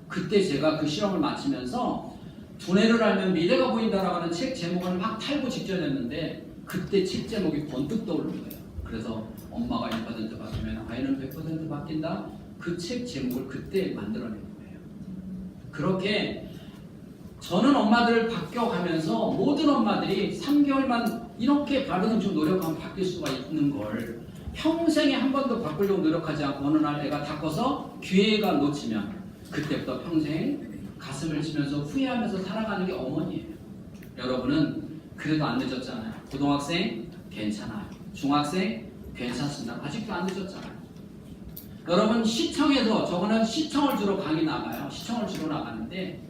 D: 그때 제가 그 실험을 마치면서 두뇌를 알면 미래가 보인다라고 하는 책 제목을 막 탈고 직전했는데 그때 책 제목이 번뜩 떠오른 거예요. 그래서 엄마가 1% 바뀌면 아이는 100% 바뀐다. 그 책 제목을 그때 만들어낸 거예요. 그렇게 저는 엄마들을 바뀌어가면서 모든 엄마들이 3개월만 이렇게 바른 음식 노력하면 바뀔 수가 있는 걸 평생에 한 번도 바꾸려고 노력하지 않고 어느 날 애가 다 커서 기회가 놓치면 그때부터 평생 가슴을 치면서 후회하면서 살아가는 게 어머니예요. 여러분은 그래도 안 늦었잖아요. 고등학생 괜찮아요. 중학생 괜찮습니다. 아직도 안 늦었잖아요. 여러분 시청에서 저거는 시청을 주로 강의 나가요. 시청을 주로 나가는데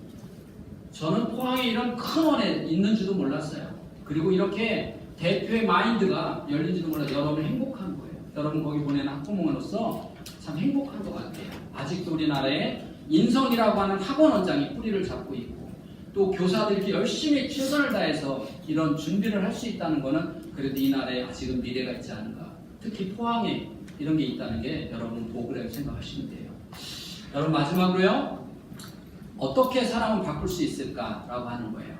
D: 저는 포항에 이런 큰 원에 있는지도 몰랐어요. 그리고 이렇게 대표의 마인드가 열린지도 몰라요. 여러분 행복한 거예요. 여러분 거기 보내는 학부모로서 참 행복한 것 같아요. 아직도 우리나라에 인성이라고 하는 학원 원장이 뿌리를 잡고 있고 또 교사들이 열심히 최선을 다해서 이런 준비를 할 수 있다는 거는 그래도 이 나라에 아직은 미래가 있지 않은가. 특히 포항에 이런 게 있다는 게 여러분 복이라고 생각하시면 돼요. 여러분 마지막으로요. 어떻게 사람을 바꿀 수 있을까라고 하는 거예요.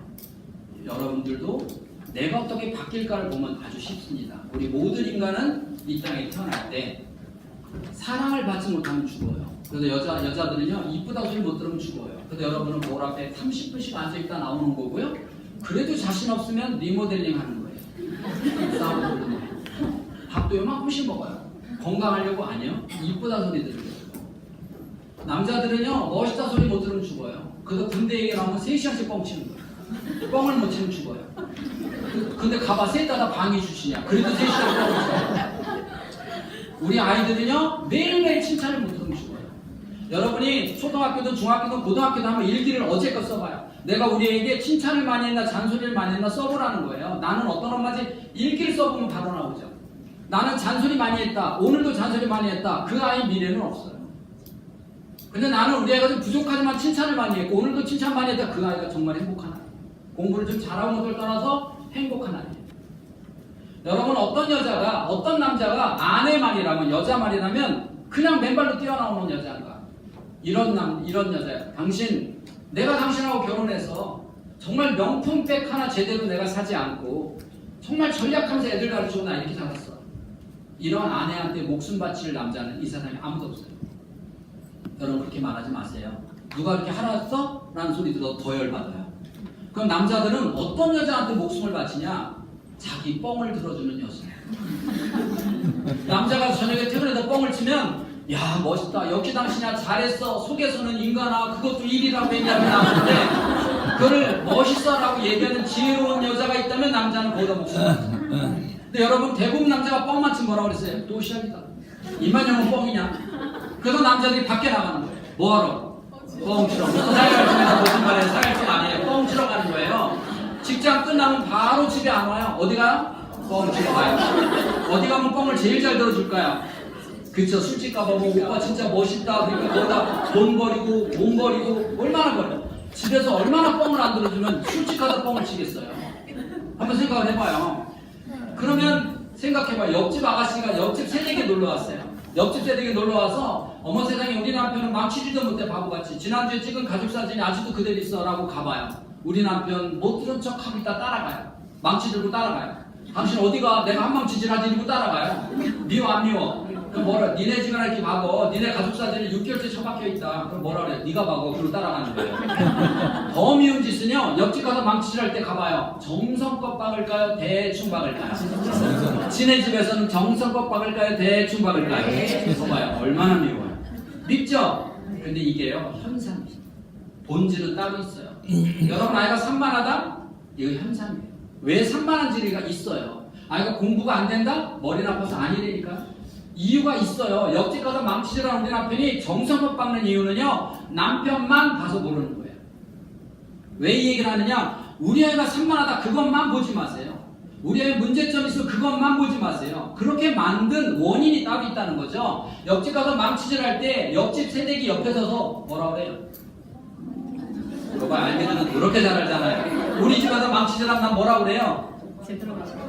D: 여러분들도 내가 어떻게 바뀔까를 보면 아주 쉽습니다. 우리 모든 인간은 이 땅에 태어날 때 사랑을 받지 못하면 죽어요. 그래서 여자들은요 이쁘다고 소리 못 들으면 죽어요. 그래서 여러분은 거울 앞에 30분씩 앉아있다 나오는 거고요. 그래도 자신 없으면 리모델링 하는 거예요. 싸우고 그러는 거예요. 밥도 요만큼씩 먹어요. 건강하려고 아니요. 이쁘다 소리 들으려고. 남자들은요 멋있다 소리 못 들으면 죽어요. 그래서 군대 얘기 나오면 3시간씩 뻥 치는 거예요. 뻥을 못 치면 죽어요. 근데 가봐 셋 다 방위 출신이야. 그래도 3시간 뻥을 쳐요. 우리 아이들은요 매일매일 칭찬을 못 들으면 죽어요. 여러분이 초등학교든 중학교든 고등학교든 한번 일기를 어제껏 써봐요. 내가 우리 애에게 칭찬을 많이 했나 잔소리를 많이 했나 써보라는 거예요. 나는 어떤 엄마지 일기를 써보면 바로 나오죠. 나는 잔소리 많이 했다. 오늘도 잔소리 많이 했다. 그 아이 미래는 없어요. 근데 나는 우리 애가 좀 부족하지만 칭찬을 많이 했고 오늘도 칭찬 많이 했다. 그 아이가 정말 행복한 아이. 공부를 좀 잘하고 못을 떠나서 행복한 아이. 여러분 어떤 여자가 어떤 남자가 아내 말이라면 여자 말이라면 그냥 맨발로 뛰어나오는 여자인가? 이런 여자야. 내가 당신하고 결혼해서 정말 명품백 하나 제대로 내가 사지 않고 정말 전략하면서 애들 가르치고 나 이렇게 살았어. 이런 아내한테 목숨 바칠 남자는 이 세상에 아무도 없어요. 여러분 그렇게 말하지 마세요. 누가 그렇게 하라했어? 라는 소리 들어 더 열받아요. 그럼 남자들은 어떤 여자한테 목숨을 바치냐? 자기 뻥을 들어주는 여자. 남자가 저녁에 퇴근해서 뻥을 치면 야 멋있다. 역시 당신이야 잘했어. 속에서는 인간아 그것도 일이라고 얘기하면 나오는데 그걸 멋있어라고 얘기하는 지혜로운 여자가 있다면 남자는 거기다 목숨을 바쳐요. 근데 여러분 대부분 남자가 뻥만 치면 뭐라고 그랬어요? 또 시작이다. 이만영은 뻥이냐? 그래서 남자들이 밖에 나가는 거예요. 뭐하러? 뻥 치러. 무슨 사회활동에서 거짓말해요. 사회활동 아니에요. 뻥 치러 가는 거예요. 직장 끝나면 바로 집에 안 와요. 어디 가요? 뻥 치러 가요. 어디 가면 뻥을 제일 잘 들어줄까요? 그쵸. 술집 가보고 오빠 진짜 멋있다. 그러니까 거기다 돈 버리고 몸 버리고 얼마나 버려. 집에서 얼마나 뻥을 안 들어주면 술집 가서 뻥을 치겠어요. 한번 생각을 해봐요. 그러면 생각해봐요. 옆집 아가씨가 옆집 새댁에 놀러왔어요. 옆집 새댁에 놀러와서 어머 세상에 우리 남편은 망치지도 못해 바보같이 지난주에 찍은 가족사진이 아직도 그대로 있어 라고 가봐요. 우리 남편 못 들은 척하고 있다 따라가요. 망치 들고 따라가요. 당신 어디가 내가 한망치질하지 이러고 따라가요. 미워 안 미워? 그럼 뭐라 니네 집이나 이렇게 박어. 니네 가족사진이 6개월째 처박혀있다. 그럼 뭐라 그래? 네가 박어. 그러고 따라가는 거예요. 더 미운 짓은요. 옆집 가서 망치질할 때 가봐요. 정성껏 박을까요? 대충 박을까요? 지네 집에서는 정성껏 박을까요? 대충 박을까요? 봐봐요. 얼마나 미워요. 밉죠? 근데 이게요. 현상이에요. 본질은 따로 있어요. 여러분 아이가 산만하다? 이거 현상이에요. 왜 산만한지가 있어요. 아이가 공부가 안 된다? 머리 나빠서 아니라니까. 이유가 있어요. 옆집 가서 망치질하는 우리 남편이 정성껏 박는 이유는요. 남편만 봐서 모르는 거예요. 왜 이 얘기를 하느냐? 우리 아이가 산만하다 그것만 보지 마세요. 우리 아이 문제점이 있으면 그것만 보지 마세요. 그렇게 만든 원인이 따로 있다는 거죠. 옆집 가서 망치질할 때 옆집 새댁이 옆에 서서 뭐라 그래요? 이거 봐 알게 되면 그렇게 잘 알잖아요. 우리 집 가서 망치질하면 난 뭐라 그래요?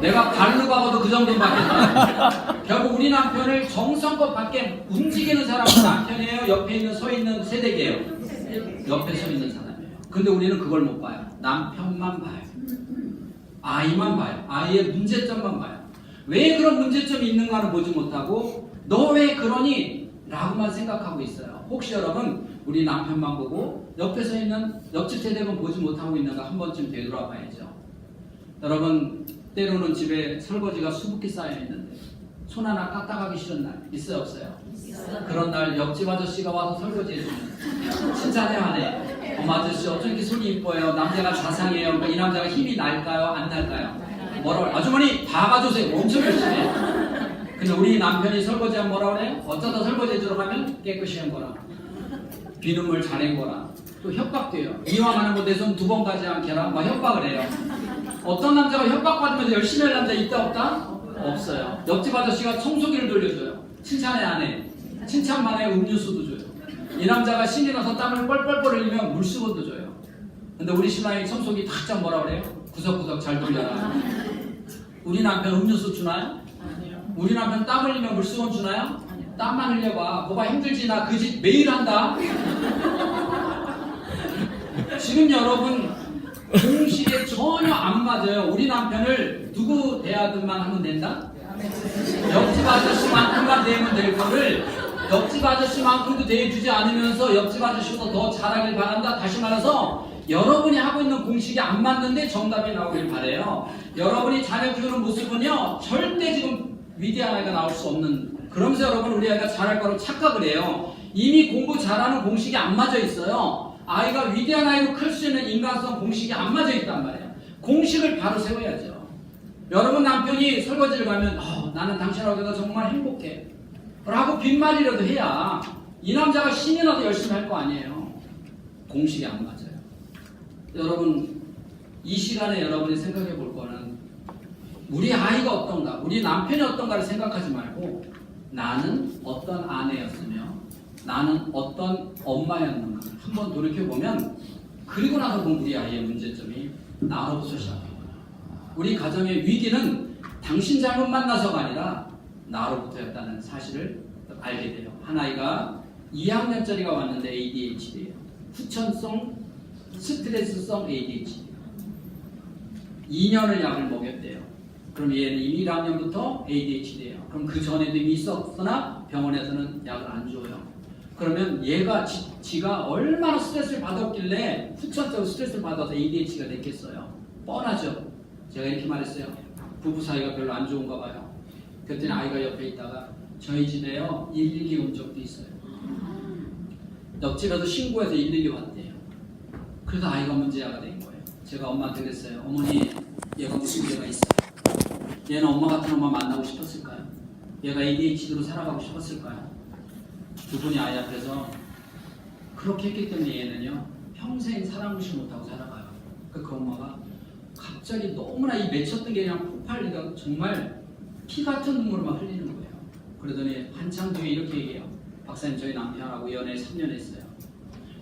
D: 내가 발로 박아도 그 정도는 받겠다. 결국 우리 남편을 정성껏 밖에 움직이는 사람은 남편이에요? 옆에 있는 서 있는 새댁이에요? 옆에 서 있는 사람이에요. 근데 우리는 그걸 못 봐요. 남편만 봐요. 아이만 봐요. 아이의 문제점만 봐요. 왜 그런 문제점이 있는가를 보지 못하고 너 왜 그러니? 라고만 생각하고 있어요. 혹시 여러분 우리 남편만 보고 옆에 서 있는 옆집 세대는 보지 못하고 있는가 한 번쯤 되돌아봐야죠. 여러분 때로는 집에 설거지가 수북히 쌓여있는데 손 하나 까딱하기 싫은 날 있어요 없어요? 그런 날 옆집 아저씨가 와서 설거지 해주면 칭찬해요 안 해? 엄마 아저씨 어쩜 이렇게 손이 이뻐요? 남자가 자상해요. 그러니까 이 남자가 힘이 날까요? 안 날까요? 뭐라고 아주머니 다 가져오세요. 엄청 열심히 해. 근데 우리 남편이 설거지하면 뭐라 그래요? 어쩌다 설거지 해주러 가면 깨끗이 한 거라, 비눗물 잘한 거라, 또 협박도 해요. 이왕 하는 거 내 손 2번 가지 않게라 막 협박을 해요. 어떤 남자가 협박받으면서 열심히 할 남자 있다 없다? 없어요. 옆집 아저씨가 청소기를 돌려줘요. 칭찬해 안 해? 칭찬만 해. 음료수도 줘요. 이 남자가 신이 나서 땀을 뻘뻘 흘리면 물수건도 줘요. 근데 우리 신랑이 청소기 탁 뭐라 그래요? 구석구석 잘 돌려라. 우리 남편 음료수 주나요? 우리 남편 땀 흘리면 물수건 주나요? 땀만 흘려봐. 거봐 힘들지? 나 그 집 매일 한다. 지금 여러분 공식에 전혀 안 맞아요. 우리 남편을 누구 대하든만 하면 된다? 옆집 아저씨만큼만 대하면 될 거를 옆집 아저씨만큼도 대해주지 않으면서 옆집 아저씨보다 더 잘하길 바란다. 다시 말해서 여러분이 하고 있는 공식이 안 맞는데 정답이 나오길 바래요. 여러분이 자녀 키우는 모습은요 절대 지금 위대한 아이가 나올 수 없는, 그러면서 여러분 우리 아이가 잘할 거라고 착각을 해요. 이미 공부 잘하는 공식이 안 맞아 있어요. 아이가 위대한 아이로 클 수 있는 인간성 공식이 안 맞아 있단 말이에요. 공식을 바로 세워야죠. 여러분 남편이 설거지를 가면 나는 당신하고 내가 정말 행복해 라고 빈말이라도 해야 이 남자가 신이 나도 열심히 할 거 아니에요. 공식이 안 맞아요. 여러분 이 시간에 여러분이 생각해 볼 거는 우리 아이가 어떤가, 우리 남편이 어떤가를 생각하지 말고 나는 어떤 아내였으며 나는 어떤 엄마였는가 한번 돌이켜보면, 그리고 나서 보면 우리 아이의 문제점이 나로부터 시작합니다. 우리 가정의 위기는 당신 잘못 만나서가 아니라 나로부터였다는 사실을 알게 돼요. 한 아이가 2학년짜리가 왔는데 ADHD예요. 후천성 스트레스성 ADHD. 2년을 약을 먹였대요. 그럼 얘는 이미 1학년부터 ADHD예요. 그럼 그 전에도 이미 있었으나 병원에서는 약을 안 줘요. 그러면 얘가 지가 얼마나 스트레스를 받았길래 후천적으로 스트레스를 받아서 ADHD가 됐겠어요. 뻔하죠. 제가 이렇게 말했어요. 부부 사이가 별로 안 좋은가 봐요. 그랬더니 아이가 옆에 있다가 저희 집에요 112 온 적도 있어요. 옆집에서 신고해서 112 왔대요. 그래서 아이가 문제아가 된 거예요. 제가 엄마한테 그랬어요. 어머니 얘가 무슨 죄가 있어요? 얘는 엄마 같은 엄마 만나고 싶었을까요? 얘가 ADHD로 살아가고 싶었을까요? 두 분이 아이 앞에서 그렇게 했기 때문에 얘는요 평생 사랑 무시 못하고 살아가요. 그 엄마가 갑자기 너무나 이 맺혔던 게 그냥 폭발리가 정말 피 같은 눈물을 막 흘리는 거예요. 그러더니 한참 뒤에 이렇게 얘기해요. 박사님 저희 남편하고 연애 3년 했어요.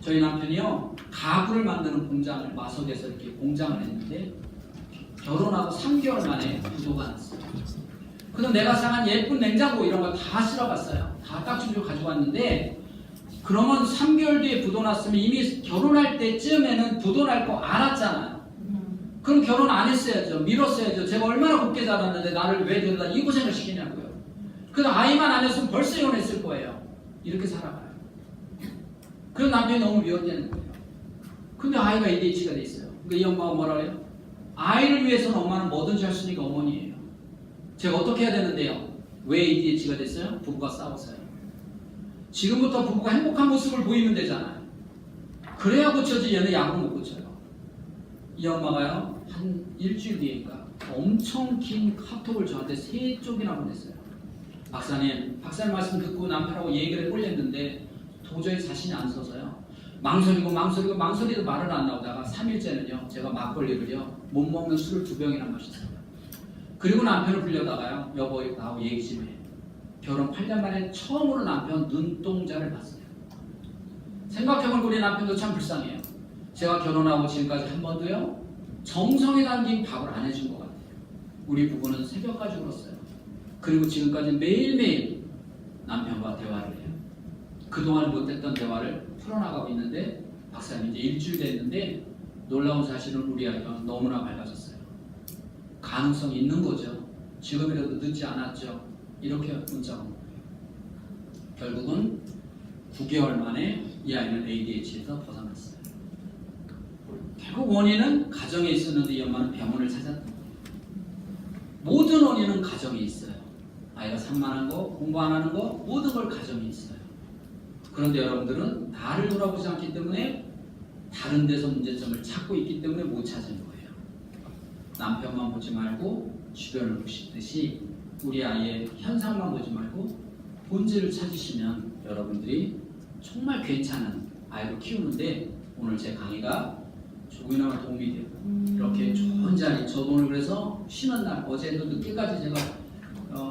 D: 저희 남편이요 가구를 만드는 공장을 마석에서 이렇게 공장을 했는데 결혼하고 3개월 만에 부도가 났어요. 그래서 내가 사간 예쁜 냉장고 이런 거 다 실어봤어요. 다 딱지로 가지고 왔는데 그러면 3개월 뒤에 부도 났으면 이미 결혼할 때쯤에는 부도 날 거 알았잖아요. 그럼 결혼 안 했어야죠. 미뤘어야죠. 제가 얼마나 곱게 자랐는데 나를 왜 데려다 이 고생을 시키냐고요. 그래서 아이만 아니었으면 벌써 이혼했을 거예요. 이렇게 살아가요. 그래서 남편이 너무 미웠다는 거예요. 근데 아이가 ADHD가 돼 있어요. 그러니까 이 엄마가 뭐라 그래요? 아이를 위해서는 엄마는 뭐든지 할 수 있는 게 어머니예요. 제가 어떻게 해야 되는데요? 왜 ADHD가 됐어요? 부부가 싸웠어요. 지금부터 부부가 행복한 모습을 보이면 되잖아요. 그래야 고쳐지 얘는 약을 못 고쳐요. 이 엄마가요 한 일주일 뒤인가 엄청 긴 카톡을 저한테 3쪽이나 보냈어요. 박사님 말씀 듣고 남편하고 얘기를 올렸는데 도저히 자신이 안 서서요 망설이도 말을 안 나오다가 3일째는요 제가 막걸리를요 못 먹는 술을 2병이나 마셨어요. 그리고 남편을 불려다가요 여보 나하고 얘기 좀 해. 결혼 8년 만에 처음으로 남편 눈동자를 봤어요. 생각해보면 우리 남편도 참 불쌍해요. 제가 결혼하고 지금까지 한 번도요 정성에 담긴 밥을 안 해준 것 같아요. 우리 부부는 새벽까지 울었어요. 그리고 지금까지 매일매일 남편과 대화를 해요. 그동안 못했던 대화를 풀어나가고 있는데 박사님 이제 일주일 됐는데 놀라운 사실은 우리 아이가 너무나 밝아졌어요. 가능성이 있는 거죠. 지금이라도 늦지 않았죠. 이렇게 문자가 온 거예요. 결국은 9개월 만에 이 아이는 ADHD에서 벗어났어요. 결국 원인은 가정에 있었는데 이 엄마는 병원을 찾았던 거예요. 모든 원인은 가정에 있어요. 아이 아이가 산만한 거, 공부 안 하는 거 모든 걸 가정에 있어요. 그런데 여러분들은 나를 돌아보지 않기 때문에 다른 데서 문제점을 찾고 있기 때문에 못 찾은 거예요. 남편만 보지 말고 주변을 보시듯이 우리 아이의 현상만 보지 말고 본질을 찾으시면 여러분들이 정말 괜찮은 아이를 키우는데 오늘 제 강의가 조금이나마 도움이 되고 이렇게 좋은 자리, 저도 오늘 그래서 쉬는 날, 어제도 늦게까지 제가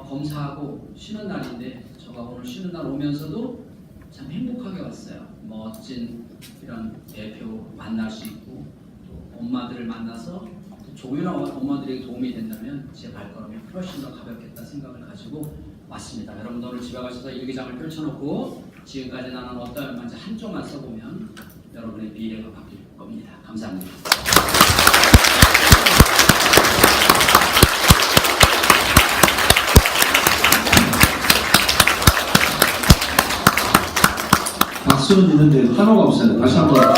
D: 검사하고 쉬는 날인데 제가 오늘 쉬는 날 오면서도 참 행복하게 왔어요. 멋진 이런 대표 만날 수 있고 또 엄마들을 만나서 조윤아 엄마들에게 도움이 된다면 제 발걸음이 훨씬 더 가볍겠다 생각을 가지고 왔습니다. 여러분들 오늘 집에 가셔서 일기장을 펼쳐놓고 지금까지 나는 어떤 얼마인지 한 쪽만 써보면 여러분의 미래가 바뀔 겁니다. 감사합니다.
B: 박수는 있는데 환호가 없어요. 다시 한번.